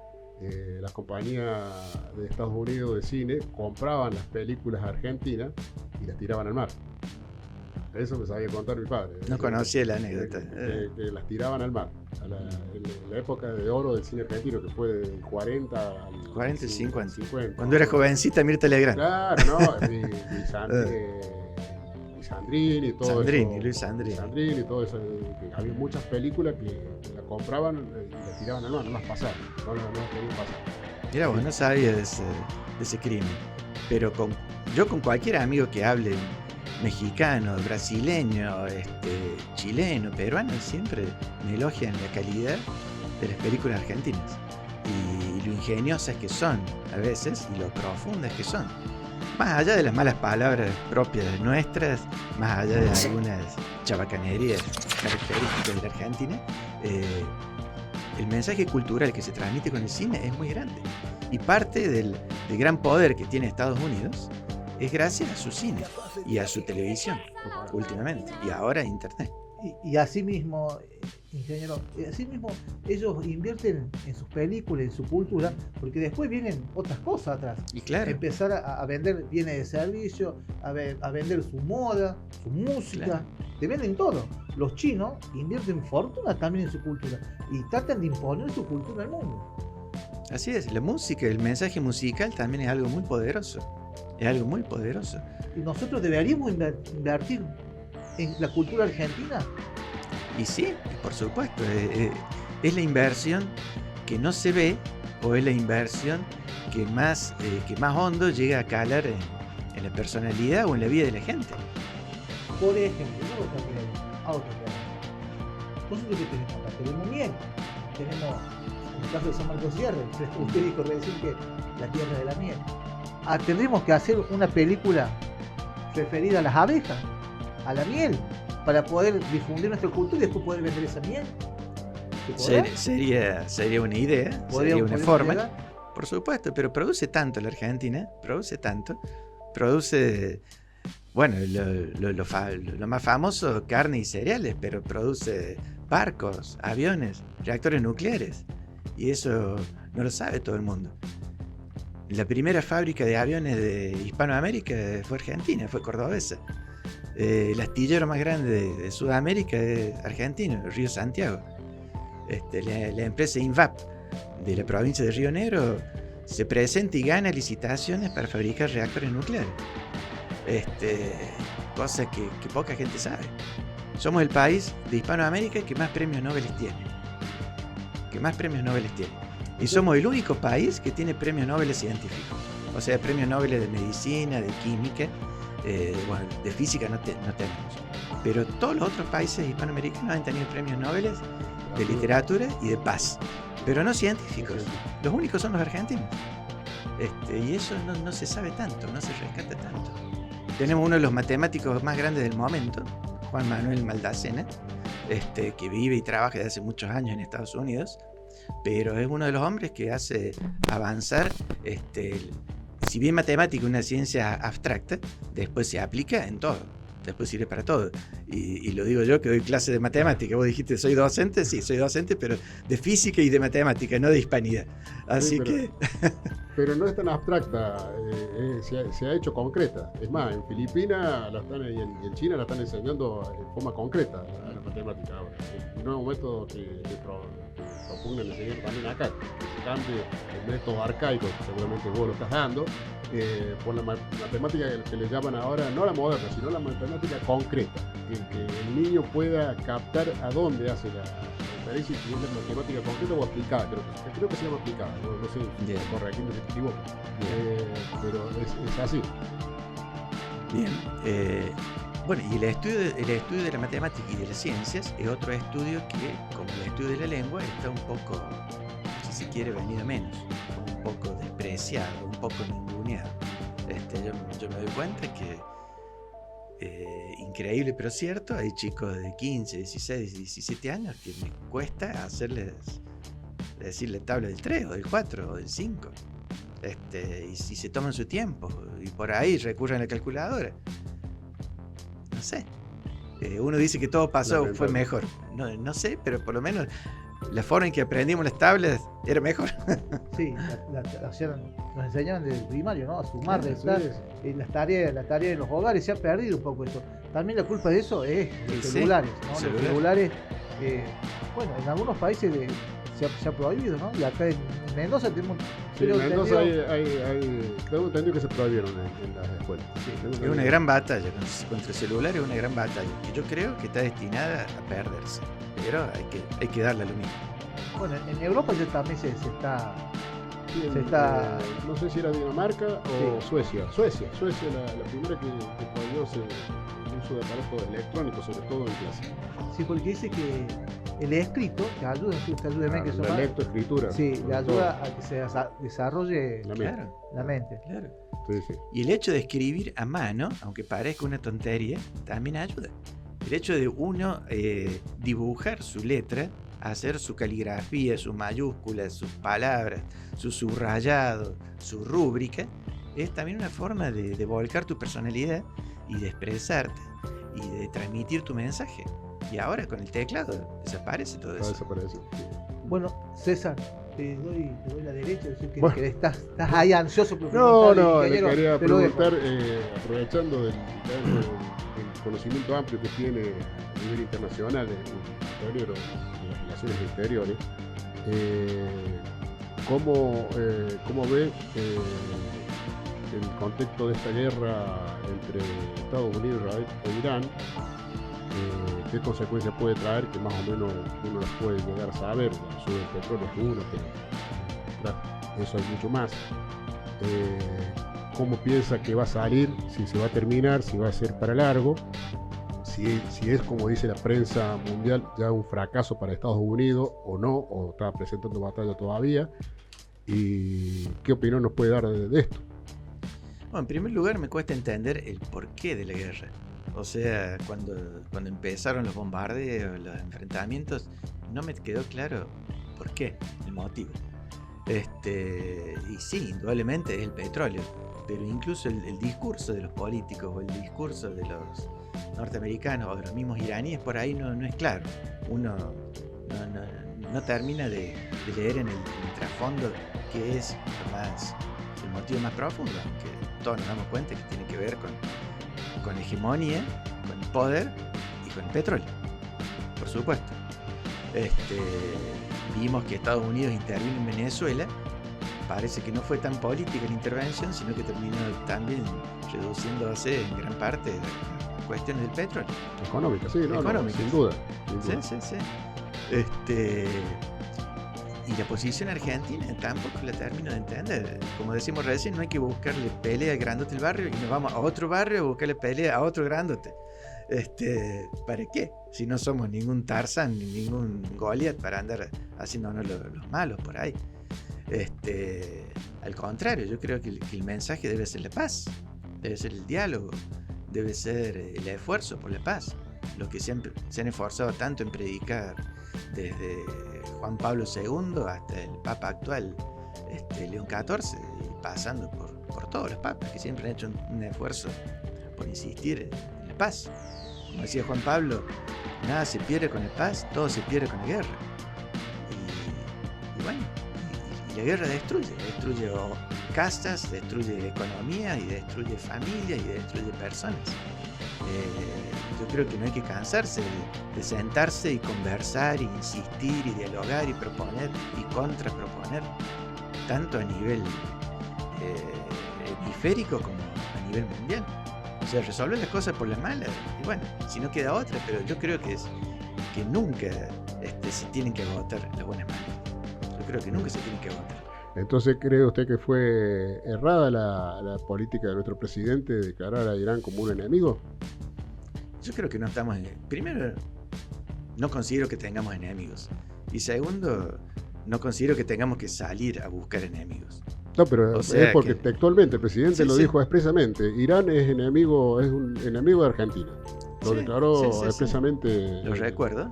las compañías de Estados Unidos de cine compraban las películas argentinas y las tiraban al mar. Eso me sabía contar mi padre. No conocía la anécdota. Que las tiraban al mar. En la época de oro del cine argentino, que fue del 40 al 40 y 50. 50. Cuando era jovencita Mirta Legrand. Claro, ¿no? Sandrini, todo Sandrini, eso. Luis Sandrini. Sandrini, todo eso. Que había muchas películas que la compraban y la tiraban al mar, no las pasaban. No querían pasar. Mira, vos no sabía de ese crimen. Pero yo con cualquier amigo que hable mexicano, brasileño, chileno, peruano, siempre me elogian la calidad de las películas argentinas y lo ingeniosas que son a veces y lo profundas que son. Más allá de las malas palabras propias nuestras, más allá de algunas chabacanerías características de la Argentina, el mensaje cultural que se transmite con el cine es muy grande. Y parte del gran poder que tiene Estados Unidos es gracias a su cine y a su televisión últimamente, y ahora a internet. Y así mismo, ingeniero, así mismo ellos invierten en sus películas, en su cultura, porque después vienen otras cosas atrás. Y claro, Empezar a vender bienes de servicio, a vender su moda, su música, Claro. te venden todo. Los chinos invierten fortuna también en su cultura y tratan de imponer su cultura al mundo. así es, la música, el mensaje musical también es algo muy poderoso. Es algo muy poderoso. Y nosotros deberíamos invertir en la cultura argentina. Y sí, por supuesto, es la inversión que no se ve, o es la inversión que más hondo llega a calar en la personalidad o en la vida de la gente. Por ejemplo, otra pregunta. Nosotros que tenemos acá, tenemos miel, tenemos, en el caso de San Marcos Sierra, usted dijo recién que la tierra de la miel. Tendremos que hacer una película referida a las abejas, a la miel, para poder difundir nuestra cultura y después poder vender esa miel. Sería una idea, sería una forma, por supuesto, pero produce tanto la Argentina, produce, bueno, lo más famoso, carne y cereales, pero produce barcos, aviones, reactores nucleares, y eso no lo sabe todo el mundo. La primera fábrica de aviones de Hispanoamérica fue argentina, fue cordobesa. El astillero más grande de Sudamérica es argentino, el Río Santiago. La empresa INVAP de la provincia de Río Negro se presenta y gana licitaciones para fabricar reactores nucleares. Cosa que poca gente sabe. Somos el país de Hispanoamérica que más premios Nobel tiene. Y somos el único país que tiene premios Nobel científicos. O sea, premios Nobel de medicina, de química, de física no tenemos. Pero todos los otros países hispanoamericanos han tenido premios Nobel de literatura y de paz. Pero no científicos. Los únicos son los argentinos. Y eso no se sabe tanto, no se rescata tanto. Tenemos uno de los matemáticos más grandes del momento, Juan Manuel Maldacena, que vive y trabaja desde hace muchos años en Estados Unidos, pero es uno de los hombres que hace avanzar, si bien matemática es una ciencia abstracta, después se aplica en todo, después sirve para todo. Y lo digo yo que doy clase de matemática. Vos dijiste, ¿soy docente? Sí, soy docente, pero de física y de matemática, no de hispanidad. Así que... Pero no es tan abstracta, se ha hecho concreta. Es más, en Filipinas y en China la están enseñando en forma concreta la matemática ahora. Un nuevo método que propugnan enseñar también acá. Que se cambie el método arcaico, que seguramente vos lo estás dando, por la matemática que le llaman ahora, no la moderna, sino la matemática concreta. Que el niño pueda captar a dónde hace la diferencia, si es la matemática concreta o aplicada. Creo que se llama aplicada, no sé, corregirme si me equivoco. Pero es así. Bien. Bueno, y el estudio de la matemática y de las ciencias es otro estudio que, como el estudio de la lengua, está un poco, si se quiere, venido a menos, un poco despreciado, un poco ninguneado. Yo me doy cuenta que, increíble pero cierto, hay chicos de 15, 16, 17 años que me cuesta decirle tabla del 3 o del 4 o del 5. Y si se toman su tiempo y por ahí recurren a la calculadora. No sé. Uno dice que todo pasó, fue mejor. No sé, pero por lo menos la forma en que aprendimos las tablas era mejor. Sí, nos enseñaban desde el primario, ¿no? A sumar, restar, las tareas de los hogares. Se ha perdido un poco eso. También la culpa de eso es los celulares, ¿no? Los celulares, bueno, en algunos países se ha prohibido, ¿no? Y acá en Mendoza tenemos... Sí, en Mendoza tengo entendido que se prohibieron en las escuelas. Sí, es una gran batalla contra el celular, es una gran batalla que yo creo que está destinada a perderse, pero hay que darle lo mismo. Bueno, en Europa ya también se está... no sé si era Dinamarca o Suecia, la primera que prohibió el uso de aparatos electrónicos, sobre todo en clase. Sí, porque dice que el escrito, que ayuda, la lectoescritura. Sí, le ayuda a que se desarrolle la mente. Claro. Sí. Y el hecho de escribir a mano, aunque parezca una tontería, también ayuda. El hecho de uno dibujar su letra, hacer su caligrafía, sus mayúsculas, sus palabras, su subrayado, su rúbrica, es también una forma de volcar tu personalidad y de expresarte y de transmitir tu mensaje. Y ahora con el teclado desaparece todo eso. Desaparece. Bueno, César, te doy la derecha, decir que estás ahí ansioso por le quería preguntar, aprovechando del conocimiento amplio que tiene a nivel internacional en de las relaciones exteriores, ¿cómo ve el contexto de esta guerra entre Estados Unidos e Irán? ¿Qué consecuencias puede traer? Que más o menos uno las puede llegar a saber. El sube el petróleo es uno, pero eso hay mucho más. ¿Cómo piensa que va a salir? Si se va a terminar, si va a ser para largo, si es como dice la prensa mundial, ya un fracaso para Estados Unidos o no, o está presentando batalla todavía. ¿Y qué opinión nos puede dar de esto? Bueno, en primer lugar me cuesta entender el porqué de la guerra. O sea, cuando empezaron los bombardeos, los enfrentamientos, no me quedó claro por qué, el motivo. Y sí, indudablemente es el petróleo, pero incluso el discurso de los políticos o el discurso de los norteamericanos o de los mismos iraníes por ahí no es claro. Uno no termina de leer en el trasfondo qué es el motivo más profundo, que todos nos damos cuenta que tiene que ver con hegemonía, con el poder y con el petróleo, por supuesto. Vimos que Estados Unidos intervino en Venezuela. Parece que no fue tan política la intervención, sino que terminó también reduciéndose en gran parte a cuestiones del petróleo. Económica, sí, no, Económica. Sin duda. Sí. Y la posición argentina tampoco la termino de entender. Como decimos recién, no hay que buscarle pelea al grandote del barrio y nos vamos a otro barrio a buscarle pelea a otro grandote. ¿Para qué? Si no somos ningún Tarzán ni ningún Goliat para andar haciéndonos los malos por ahí. Al contrario, yo creo que el mensaje debe ser la paz, debe ser el diálogo, debe ser el esfuerzo por la paz. Los que siempre se han esforzado tanto en predicar, desde Juan Pablo II hasta el Papa actual, León XIV, y pasando por todos los papas que siempre han hecho un esfuerzo por insistir en la paz. Como decía Juan Pablo, nada se pierde con la paz, todo se pierde con la guerra. Y bueno, y la guerra destruye castas, destruye economía, y destruye familias, y destruye personas. Yo creo que no hay que cansarse de sentarse y conversar, y insistir, y dialogar, y proponer, y contraproponer, tanto a nivel hemisférico como a nivel mundial. O sea, resolver las cosas por las malas, y bueno, si no queda otra, pero yo creo que nunca se tienen que agotar las buenas manos. Yo creo que nunca se tienen que agotar. Entonces, ¿cree usted que fue errada la política de nuestro presidente de declarar a Irán como un enemigo? Yo creo que no estamos... Primero, no considero que tengamos enemigos. Y segundo, no considero que tengamos que salir a buscar enemigos. No, pero es porque textualmente el presidente lo dijo expresamente. Irán es un enemigo de Argentina. Lo declaró expresamente. Lo recuerdo.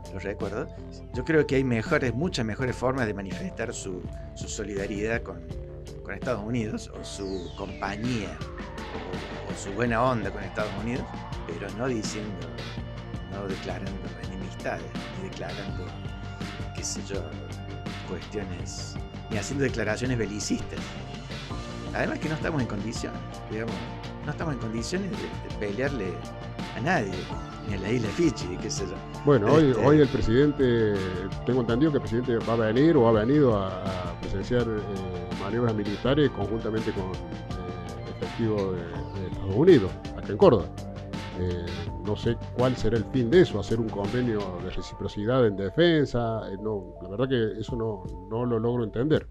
Yo creo que hay muchas mejores formas de manifestar su solidaridad con Estados Unidos, o su compañía, o su buena onda con Estados Unidos, pero no declarando enemistades, ni declarando, qué sé yo, cuestiones, ni haciendo declaraciones belicistas. Además que no estamos en condiciones, de pelearle a nadie, ni a la isla Fiji, qué sé yo. Bueno, hoy el presidente, tengo entendido que el presidente va a venir o ha venido a presenciar maniobras militares conjuntamente con efectivos de Estados Unidos, acá en Córdoba. No sé cuál será el fin de eso, hacer un convenio de reciprocidad en defensa. La verdad que eso no lo logro entender.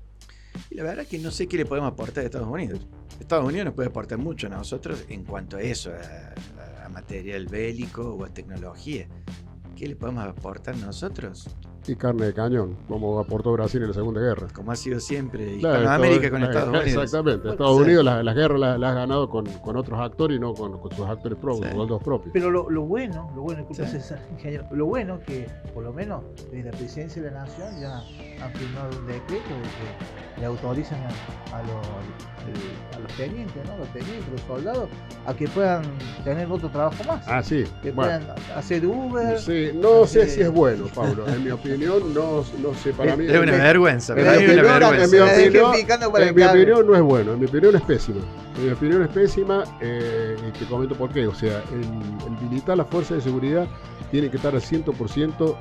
Y la verdad que no sé qué le podemos aportar a Estados Unidos. Estados Unidos nos puede aportar mucho a nosotros en cuanto a eso, a material bélico o a tecnología. ¿Qué le podemos aportar nosotros? Y carne de cañón, como aportó Brasil en la Segunda Guerra. Como ha sido siempre Hispanoamérica con Estados Unidos. Exactamente. Estados Unidos las guerras las ha ganado con otros actores y no con sus actores propios, con los propios. Pero lo bueno, lo bueno que por lo menos desde la Presidencia de la Nación ya han firmado un decreto de que le autorizan a los tenientes, ¿no? Los soldados, a que puedan tener otro trabajo más. Ah, sí. Que puedan hacer Uber. Sí, no sé si es bueno, Pablo. En mi opinión, no sé, para mí... Es una vergüenza. En mi opinión no es bueno, en mi opinión es pésima. Y te comento por qué. O sea, el militar, la fuerza de seguridad, tiene que estar al 100%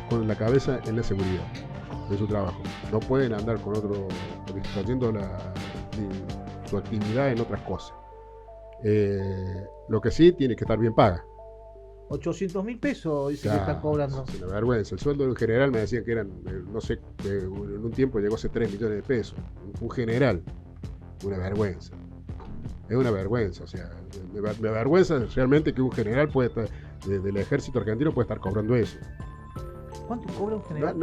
con la cabeza en la seguridad de su trabajo. No pueden andar con otro, haciendo su actividad en otras cosas. Lo que sí, tiene que estar bien paga. 800.000 pesos dice que están cobrando. Es una vergüenza. El sueldo en general me decían que eran, no sé, en un tiempo llegó a ser 3 millones de pesos. Un general. Una vergüenza. es una vergüenza. O sea, me avergüenza realmente que un general puede estar, del ejército argentino puede estar cobrando eso. ¿Cuánto cobra un general?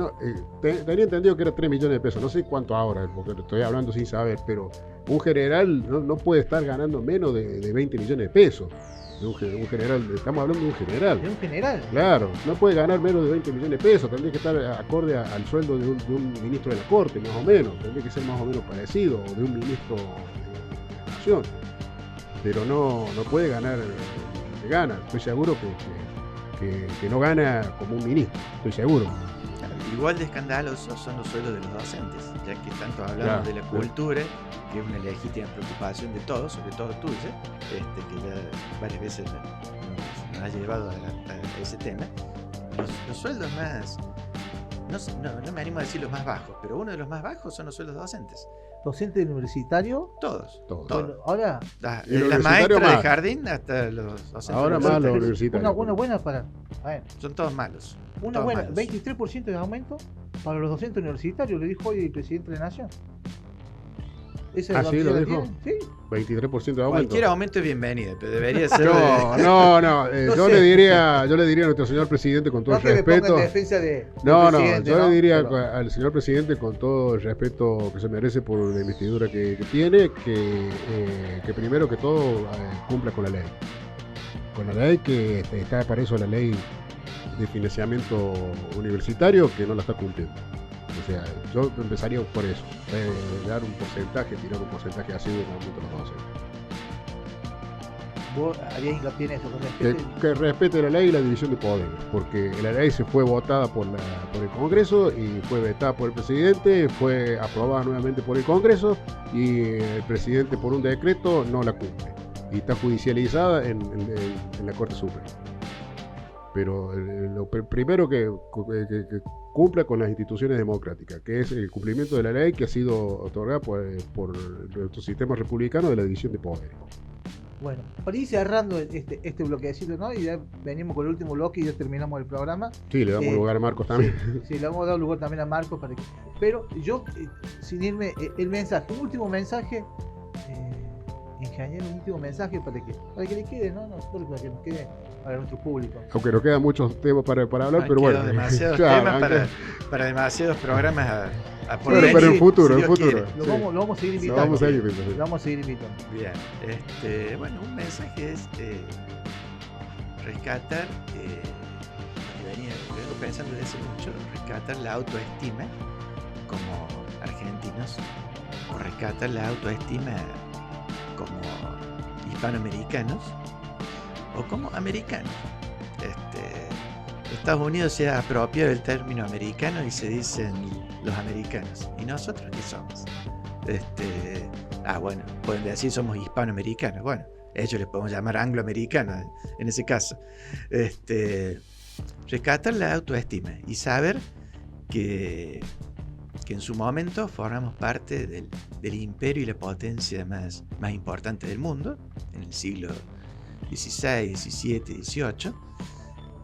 Tenía entendido que era 3 millones de pesos, no sé cuánto ahora, porque estoy hablando sin saber, pero un general no puede estar ganando menos de 20 millones de pesos. Un general, estamos hablando de un general. ¿De un general? Claro, no puede ganar menos de 20 millones de pesos, tendría que estar acorde al sueldo de un ministro de la Corte, más o menos, tendría que ser más o menos parecido, o de un ministro de la Nación. Pero no puede ganar lo que gana, estoy seguro que no gana como un ministro, estoy seguro. Igual de escandalosos son los sueldos de los docentes, ya que tanto hablamos de la cultura, que es una legítima preocupación de todos, sobre todo tuya, que ya varias veces nos ha llevado a ese tema. Los sueldos más, no me animo a decir los más bajos, pero uno de los más bajos son los sueldos docentes. ¿Docente universitario? Todos. Bueno, ahora La maestra de jardín hasta los docentes. Ahora más los universitarios. Una buena para... Son todos malos. Una todos buena, malos. 23% de aumento para los docentes universitarios, le dijo hoy el presidente de la Nación. ¿Esa es ¿sí lo dijo? ¿Sí? 23% de aumento. Cualquier aumento es bienvenido, pero debería ser... No, yo le diría a nuestro señor presidente con todo el respeto. Yo le diría al señor presidente con todo el respeto que se merece por la investidura que tiene, que primero que todo cumpla con la ley. Con la ley que está para eso la ley de financiamiento universitario, que no la está cumpliendo. O sea, yo empezaría por eso, dar un porcentaje, tirar un porcentaje así de un aumento de los docentes. ¿Vos harías hincapié en eso? Que respete la ley y la división de poderes, porque la ley se fue votada por el Congreso y fue vetada por el presidente, fue aprobada nuevamente por el Congreso y el presidente por un decreto no la cumple y está judicializada en la Corte Suprema. Pero lo primero que cumpla con las instituciones democráticas, que es el cumplimiento de la ley que ha sido otorgada por nuestro sistema republicano de la división de poderes. Bueno, para ir cerrando este bloquecito, ¿no? Y ya venimos con el último bloque y ya terminamos el programa. Sí, le damos lugar a Marcos también. Sí, le vamos a dar lugar también a Marcos para que... Pero yo, sin irme, el mensaje, un último mensaje, ingeniero, un último mensaje para que le quede, ¿no? Nosotros para que nos quede para nuestro público. Aunque nos quedan muchos temas para hablar, pero bueno. Demasiados temas para demasiados programas a por venir. Pero en futuro. Lo vamos a seguir invitando. Lo vamos a seguir invitando. Bien, bueno, un mensaje es rescatar, vengo pensando desde hace mucho, rescatar la autoestima como argentinos, o rescatar la autoestima como hispanoamericanos, o como americanos. Estados Unidos se ha apropiado del término americano y se dicen los americanos. ¿Y nosotros qué somos? Bueno, pueden decir somos hispanoamericanos. Bueno, ellos les podemos llamar angloamericanos en ese caso. Rescatar la autoestima y saber que en su momento formamos parte del imperio y la potencia más importante del mundo, en el siglo XVI, XVII, XVIII,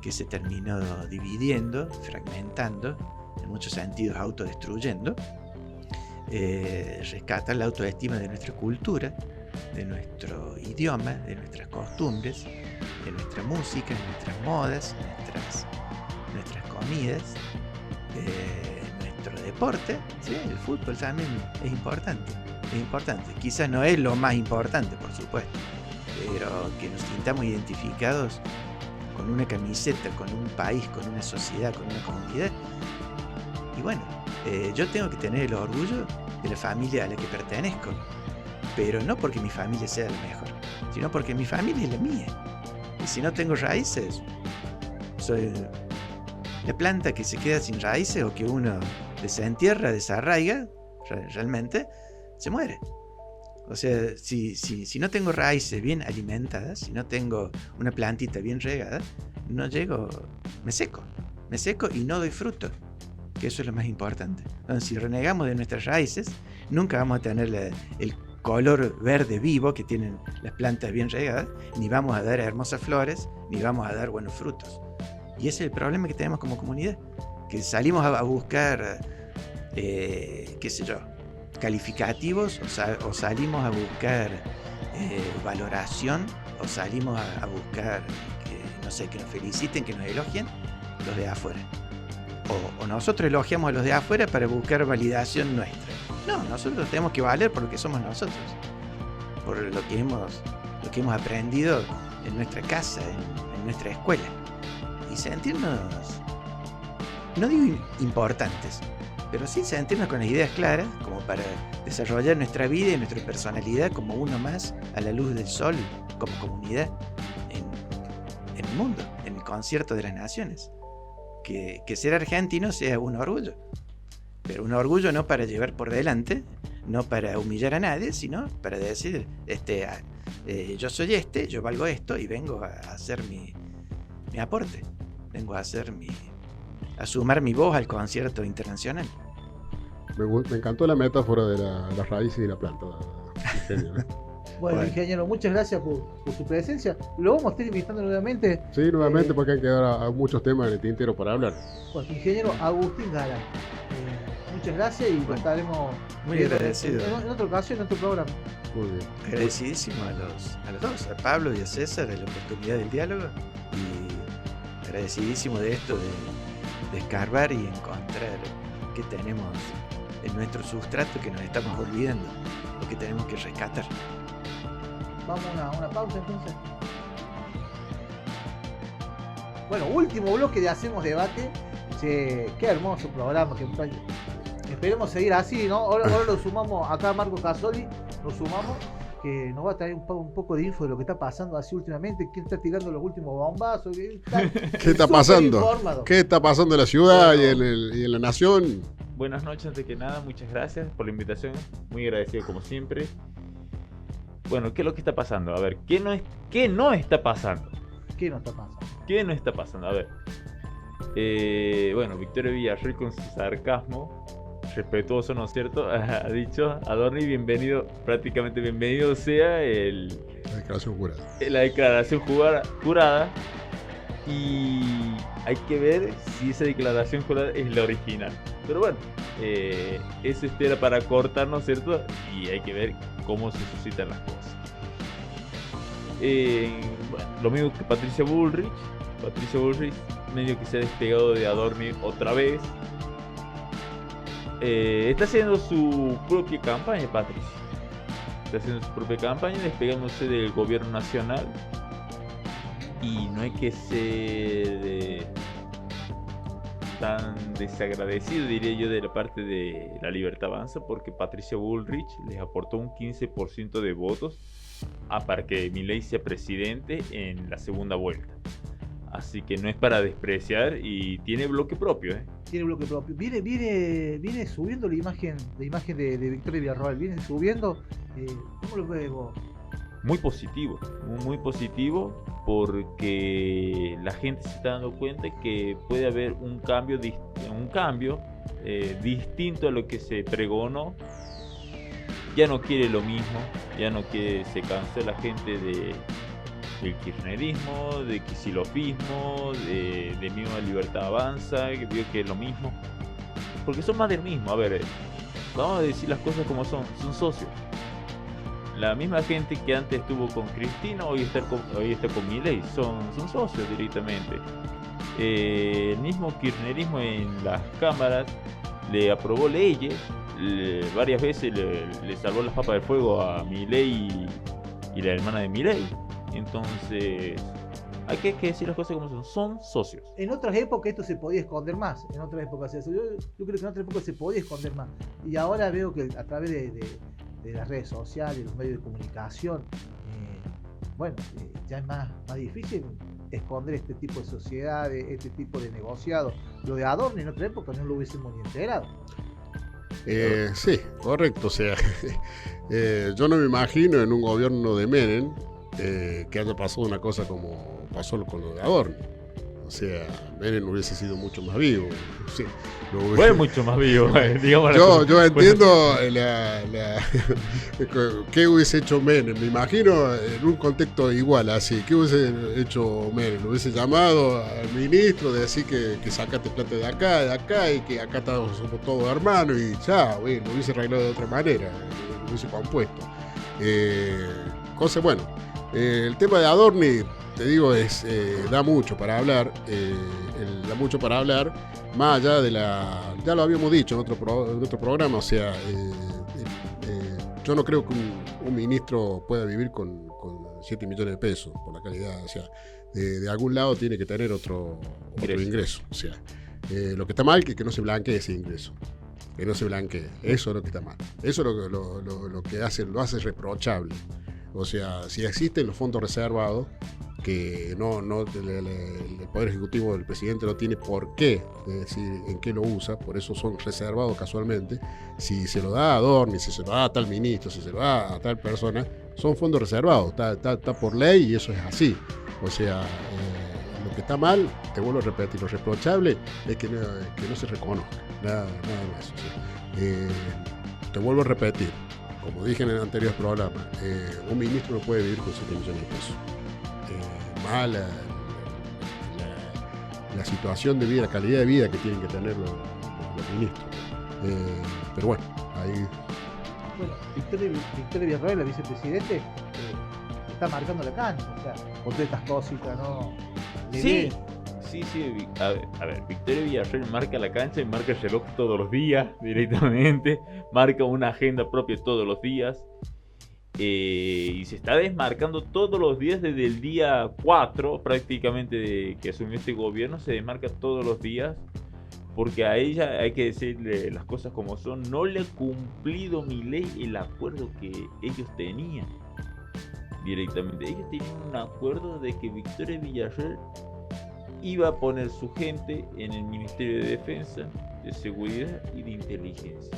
que se terminó dividiendo, fragmentando, en muchos sentidos autodestruyendo. Rescatar la autoestima de nuestra cultura, de nuestro idioma, de nuestras costumbres, de nuestra música, de nuestras modas, nuestras comidas, nuestro deporte. ¿Sí? El fútbol también es importante. Quizás no es lo más importante, por supuesto, pero que nos sintamos identificados con una camiseta, con un país, con una sociedad, con una comunidad. Y bueno, yo tengo que tener el orgullo de la familia a la que pertenezco, pero no porque mi familia sea la mejor, sino porque mi familia es la mía. Y si no tengo raíces, soy la planta que se queda sin raíces, o que uno desentierra, desarraiga, realmente se muere. O sea, si no tengo raíces bien alimentadas, si no tengo una plantita bien regada, no llego, me seco y no doy fruto, que eso es lo más importante. Entonces, si renegamos de nuestras raíces, nunca vamos a tener el color verde vivo que tienen las plantas bien regadas, ni vamos a dar hermosas flores, ni vamos a dar buenos frutos. Y ese es el problema que tenemos como comunidad, que salimos a buscar, qué sé yo, calificativos, o salimos a buscar valoración o salimos a buscar que nos feliciten, que nos elogien los de afuera? O nosotros elogiamos a los de afuera para buscar validación nuestra. No, nosotros tenemos que valer por lo que somos nosotros, por lo que hemos aprendido en nuestra casa, en nuestra escuela, y sentirnos, no digo importantes, pero sí sentirnos con las ideas claras como para desarrollar nuestra vida y nuestra personalidad como uno más a la luz del sol, como comunidad en el mundo, en el concierto de las naciones. Que ser argentino sea un orgullo, pero un orgullo no para llevar por delante, no para humillar a nadie, sino para decir, yo soy yo valgo esto y vengo a hacer mi aporte, vengo a sumar mi voz al concierto internacional. Me encantó la metáfora de las raíces y la planta, ingeniero. Bueno, ingeniero, muchas gracias por su presencia. Lo vamos a estar invitando nuevamente. Sí, nuevamente, porque han quedado muchos temas en el tintero para hablar. Bueno, ingeniero Agustín Galán, muchas gracias y nos estaremos muy agradecido en otra ocasión, en otro programa. Muy bien. Agradecidísimo a los dos, a Pablo y a César, de la oportunidad del diálogo, y agradecidísimo de esto de escarbar y encontrar qué tenemos en nuestro sustrato que nos estamos olvidando, lo que tenemos que rescatar. Vamos a una pausa entonces. Bueno, último bloque de Hacemos Debate. Qué hermoso programa. Esperemos seguir así, ¿no? Ahora lo sumamos acá, Marco Casoli, lo sumamos, que nos va a traer un poco de info de lo que está pasando así últimamente, quién está tirando los últimos bombazos, ¿qué está pasando? ¿Qué está pasando en la ciudad y en la nación? Buenas noches, antes que nada, muchas gracias por la invitación, muy agradecido como siempre. Bueno, ¿qué es lo que está pasando? A ver, ¿qué no está pasando? ¿Qué no está pasando? ¿Qué no está pasando? A ver. Bueno, Victoria Villarreal con su sarcasmo respetuoso, ¿no es cierto? Ha dicho, Adorni, prácticamente bienvenido sea la declaración jurada. La declaración jurada. Y hay que ver si esa declaración jurada es la original. Pero bueno, eso era para cortar, ¿no es cierto? Y hay que ver cómo se suscitan las cosas. Bueno, lo mismo que Patricia Bullrich medio que se ha despegado de Adorni otra vez. Está haciendo su propia campaña, Patricia. Está haciendo su propia campaña, despegándose del gobierno nacional. Y no hay que ser tan desagradecido, diría yo, de la parte de La Libertad Avanza, porque Patricia Bullrich les aportó un 15% de votos para que Milei sea presidente en la segunda vuelta. Así que no es para despreciar y tiene bloque propio, ¿eh? Tiene bloque propio. Viene subiendo la imagen de Victoria Villarreal, viene subiendo. ¿Cómo lo ves vos? Muy positivo, porque la gente se está dando cuenta que puede haber un cambio distinto a lo que se pregonó. Ya no quiere lo mismo, se cansó la gente del kirchnerismo, de quisilofismo, de misma Libertad Avanza, que vio que es lo mismo, porque son más del mismo. A ver, vamos a decir las cosas como son socios. La misma gente que antes estuvo con Cristina hoy está con Milei, son socios directamente. El mismo kirchnerismo en las cámaras le aprobó leyes, varias veces le salvó las papas del fuego a Milei y la hermana de Milei. Entonces hay que decir las cosas como son socios. En otras épocas esto se podía esconder más, yo creo que en otras épocas se podía esconder más, y ahora veo que a través de las redes sociales, los medios de comunicación, ya es más difícil esconder este tipo de sociedades, este tipo de negociados. Lo de Adorni en otra época no lo hubiésemos ni enterado. Sí, correcto. O sea, yo no me imagino en un gobierno de Menem que haya pasado una cosa como pasó con lo de Adorni. O sea, Menem hubiese sido mucho más vivo. Sí, fue mucho más vivo, digamos. Yo entiendo qué hubiese hecho Menem. Me imagino en un contexto igual, así. ¿Qué hubiese hecho Menem? Lo hubiese llamado al ministro, de decir que sacate plata de acá, y que acá somos todos hermanos, y ya, lo hubiese arreglado de otra manera, lo hubiese compuesto. cosas. Bueno, el tema de Adorni, te digo, da mucho para hablar. Da mucho para hablar, más allá de ya lo habíamos dicho en otro programa, o sea, yo no creo que un ministro pueda vivir con 7 millones de pesos por la calidad, o sea, de algún lado tiene que tener otro ingreso, o sea, lo que está mal es que no se blanquee ese ingreso, que no se blanquee, eso es lo que está mal, eso es lo que lo hace reprochable, o sea, si existen los fondos reservados, que el Poder Ejecutivo del presidente no tiene por qué decir en qué lo usa, por eso son reservados casualmente. Si se lo da a Adorni, si se lo da a tal ministro, si se lo da a tal persona, son fondos reservados, está por ley y eso es así. O sea, lo que está mal, te vuelvo a repetir, lo reprochable es que no se reconozca, nada más. O sea, te vuelvo a repetir, como dije en el anterior programa, un ministro no puede vivir con 7 millones de pesos. Más la situación de vida, la calidad de vida que tienen que tener los ministros. Pero bueno, ahí... Bueno, Victoria Villarroel, la vicepresidente, está marcando la cancha, o sea, con todas estas cositas, ¿no? Sí. A ver, Victoria Villarroel marca la cancha y marca el reloj todos los días directamente, marca una agenda propia todos los días. Y se está desmarcando todos los días desde el día 4 prácticamente de que asumió este gobierno, se desmarca todos los días porque a ella hay que decirle las cosas como son, no le ha cumplido Milei el acuerdo que ellos tenían directamente. Ellos tenían un acuerdo de que Victoria Villarroel iba a poner su gente en el Ministerio de Defensa, de Seguridad y de Inteligencia.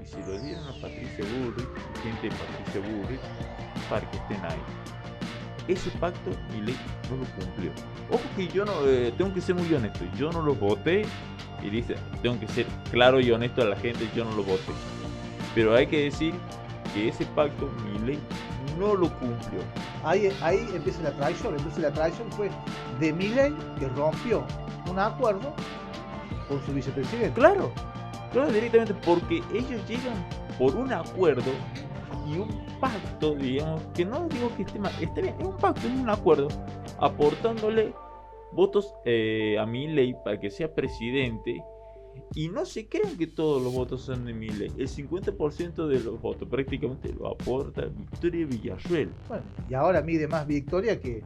Se lo dieron a Patricia Bullrich, gente de Patricia Bullrich, para que estén ahí. Ese pacto Milei no lo cumplió. Ojo que yo no, tengo que ser muy honesto, yo no lo voté, y dice, tengo que ser claro y honesto a la gente, yo no lo voté. Pero hay que decir que ese pacto Milei no lo cumplió. Ahí empieza la traición, entonces la traición fue de Milei, que rompió un acuerdo con su vicepresidente. Claro, directamente, porque ellos llegan por un acuerdo y un pacto, digamos, que no digo que esté mal, está bien, es un pacto, es un acuerdo, aportándole votos a Milei para que sea presidente, y no se crean que todos los votos son de Milei, el 50% de los votos prácticamente lo aporta Victoria Villarroel. Bueno, y ahora mide más Victoria que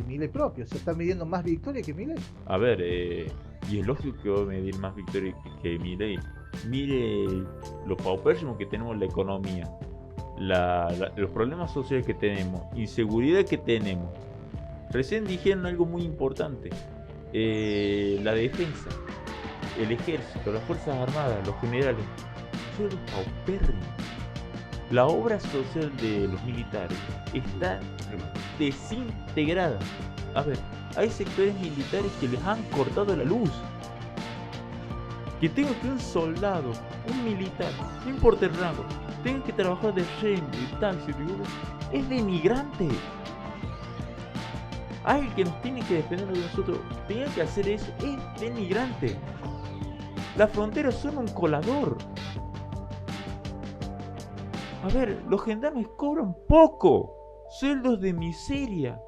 Milei propio, se está midiendo más Victoria que Milei. A ver, y es lógico que va a medir más Victoria que Milei. Mire lo paupérrimo que tenemos en la economía, los problemas sociales que tenemos, inseguridad que tenemos. Recién dijeron algo muy importante, la defensa, el ejército, las fuerzas armadas, los generales, son los paupérrimos. La obra social de los militares está desintegrada. A ver, hay sectores militares que les han cortado la luz. Que tenga que un soldado, un militar, no importa el rango, tenga que trabajar de rehén, de taxi, de Uber, es denigrante. Alguien que nos tiene que defender de nosotros, tenga que hacer eso, es denigrante. Las fronteras son un colador. A ver, los gendarmes cobran poco, sueldos de miseria.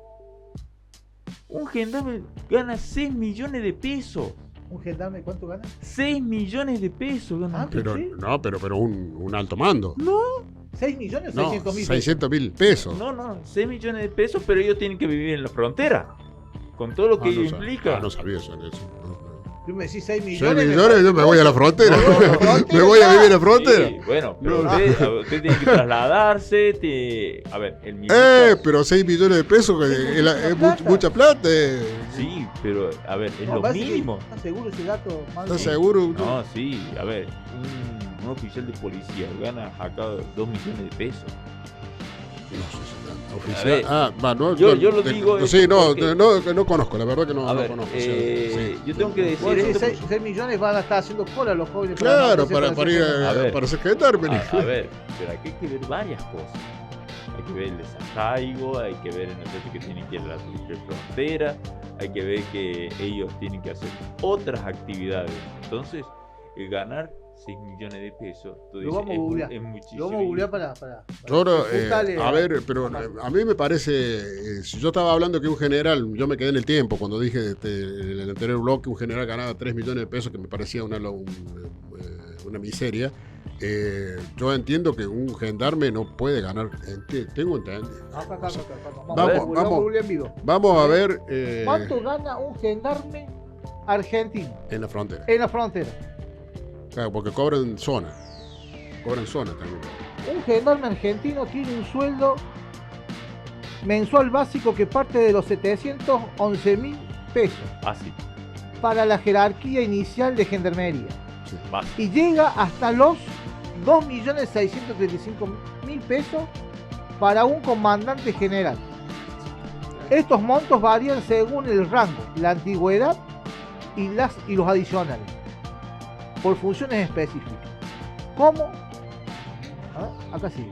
Un gendarme gana 6 millones de pesos. ¿Un gendarme cuánto gana? 6 millones de pesos gana. Pero un alto mando. No. 6 millones o No, 600.000 600.000 pesos. No, 6 millones de pesos, pero ellos tienen que vivir en la frontera. Con todo lo que ello implica. No sabía eso. Tú me decís 6 millones. 6 millones, yo me voy a la frontera. Me voy a vivir en la frontera. Sí, bueno, pero usted tiene que trasladarse. A ver, el militar. Pero 6 millones de pesos es mucha plata. Sí, pero a ver, es lo mínimo. ¿Estás seguro ese dato? ¿Estás seguro? No, sí, a ver, un oficial de policía gana acá 2 millones de pesos. No sé si oficial. Yo lo digo. Sí, no conozco, la verdad que no conozco. Yo tengo que decir esto. 6 millones van a estar haciendo cola los jóvenes. Claro, para ir para secretarme. A ver, pero aquí hay que ver varias cosas. Hay que ver el desarraigo, hay que ver que tienen que ir a la frontera, hay que ver que ellos tienen que hacer otras actividades. Entonces, el ganar 6 millones de pesos. Tú Lo dices, vamos a googlear. es muchísimo. Lo vamos a googlear para Ahora, buscarle a ver, pero a mí me parece, si yo estaba hablando que un general, yo me quedé en el tiempo cuando dije en el anterior bloque, un general ganaba 3 millones de pesos, que me parecía una miseria. Yo entiendo que un gendarme no puede ganar, tengo entendido. Acá. Vamos a googlear en vivo. Vamos a ver ¿Cuánto gana un gendarme argentino en la frontera. en la frontera? Claro, porque cobran zona también. Un gendarme argentino tiene un sueldo mensual básico que parte de los 711.000 pesos Así. para la jerarquía inicial de gendarmería Sí. Más. y llega hasta los 2.635.000 pesos para un comandante general. Estos montos varían según el rango, la antigüedad y los adicionales, por funciones específicas. Como, a ver, acá sigue.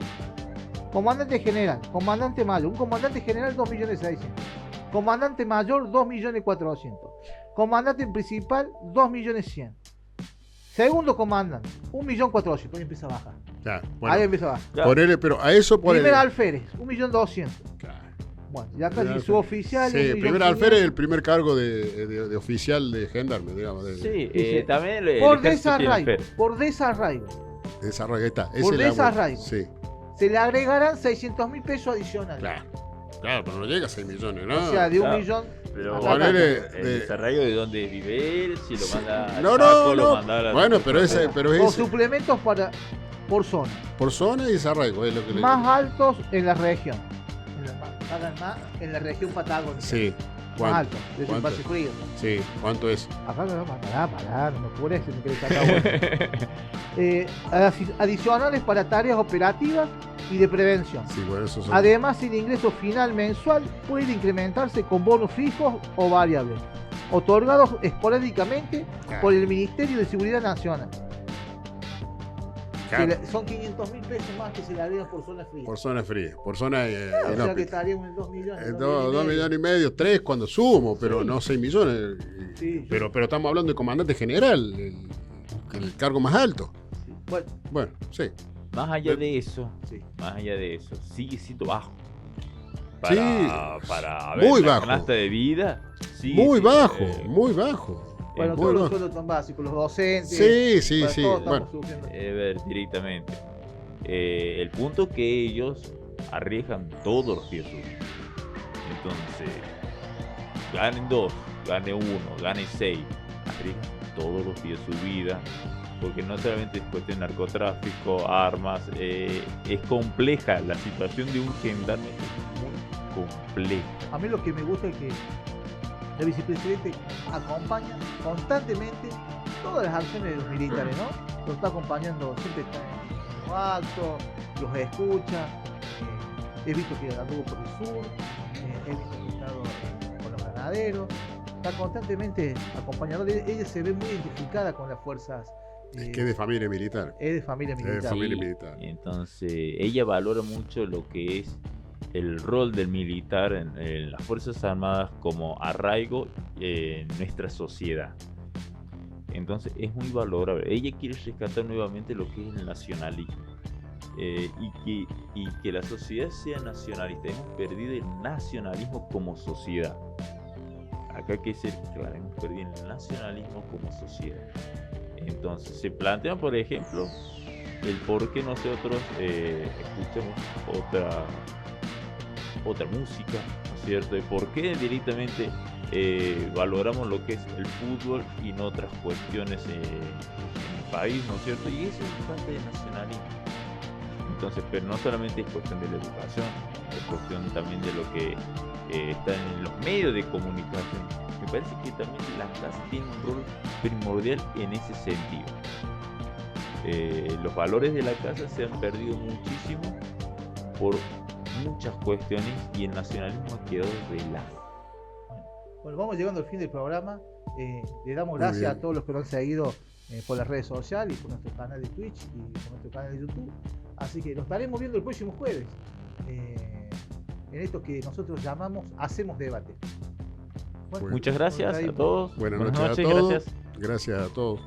Comandante general, comandante mayor, un comandante general 2.600.000, comandante mayor 2.400.000, comandante principal 2.100.000, segundo comandante 1.400.000, ahí empieza a bajar. Claro, Ahí bueno, empieza a bajar. Claro. ponele, pero a eso ponele. Primer alférez 1.200.000. Claro. Bueno, ya Primer casi alférez. suboficial. Sí, primer alférez es el primer cargo de oficial de gendarme, digamos. Sí, Dice, también el Por ejército tiene desarraigo, alférez. por desarraigo, Desarrollo, ahí está. por ese es el desarraigo. Sí, se le agregarán 600.000 pesos adicionales. claro. Claro, pero no llega a 6 millones, ¿no? O sea, de Claro. 1 millón. Pero Acá, ponele, el desarrollo de dónde vive él, si lo manda al No, Chaco, no, lo no. manda a la... Bueno, pero es Con ese. suplementos por zona. Por zona y desarraigo, es lo que le Más digo. altos en la región. Pagan más en la región patagónica. Sí. Más ¿Cuánto? altos. De su ¿Cuánto? espacio frío. Sí, ¿cuánto es? Acá no, pará, no me cubres si me querés sacar bueno. Adicionales para tareas operativas y de prevención. Sí, bueno, eso son. Además, el ingreso final mensual puede incrementarse con bonos fijos o variables, otorgados esporádicamente por el Ministerio de Seguridad Nacional. Claro, Son 500.000 pesos más que se le agregan por zona fría. por zona fría, por zona O sea que inhóspita. estaríamos en 2 millones. 2 millones y medio, 3 cuando sumo, pero Sí. no 6 millones. Sí, Pero estamos hablando de comandante general, el cargo más alto. sí. Bueno, Bueno, sí. Más allá de eso, sí. sigue siendo bajo. Sí, Para muy la bajo. canasta de vida, sigue Muy siendo, bajo, muy bajo. Bueno, muy todos los bajo. sueldos son básicos, los docentes. Sí, sí, para sí. todos estamos Bueno, sufriendo. ver, directamente. El punto es que ellos arriesgan todos los días su vida. Entonces, ganen 2, gane 1, gane 6, arriesgan todos los días su vida. Porque no solamente es cuestión de narcotráfico, armas, es compleja. La situación de un gendarme es muy compleja. A mí lo que me gusta es que la vicepresidente acompaña constantemente todas las acciones de los militares, ¿no? Los está acompañando, siempre está en los actos, los escucha. He visto que anduvo por el sur, he visto que ha estado con los granaderos, está constantemente acompañando. Ella se ve muy identificada con las fuerzas. es que es de familia militar. Es de familia Es militar. de familia Sí, militar. Entonces, ella valora mucho lo que es el rol del militar en las Fuerzas Armadas como arraigo en nuestra sociedad. Entonces, es muy valorable. Ella quiere rescatar nuevamente lo que es el nacionalismo. Y que la sociedad sea nacionalista. Hemos perdido el nacionalismo como sociedad. Acá hay que ser claro, hemos perdido el nacionalismo como sociedad. Entonces se plantea, por ejemplo, el por qué nosotros escuchamos otra música, ¿no es cierto? Y por qué directamente valoramos lo que es el fútbol y no otras cuestiones en el país, ¿no es cierto? Y eso es parte del nacionalismo. Entonces, pero no solamente es cuestión de la educación, es cuestión también de lo que está en los medios de comunicación. Me parece que también la casa tiene un rol primordial en ese sentido. Los valores de la casa se han perdido muchísimo por muchas cuestiones y el nacionalismo ha quedado de lado. Bueno, vamos llegando al fin del programa. Le damos Muy gracias bien. a todos los que nos han seguido por las redes sociales y por nuestro canal de Twitch y por nuestro canal de YouTube. Así que nos estaremos viendo el próximo jueves en esto que nosotros llamamos Hacemos Debate. Bueno, Muchas gracias a todos. Buenas noches a todos. gracias. Gracias a todos.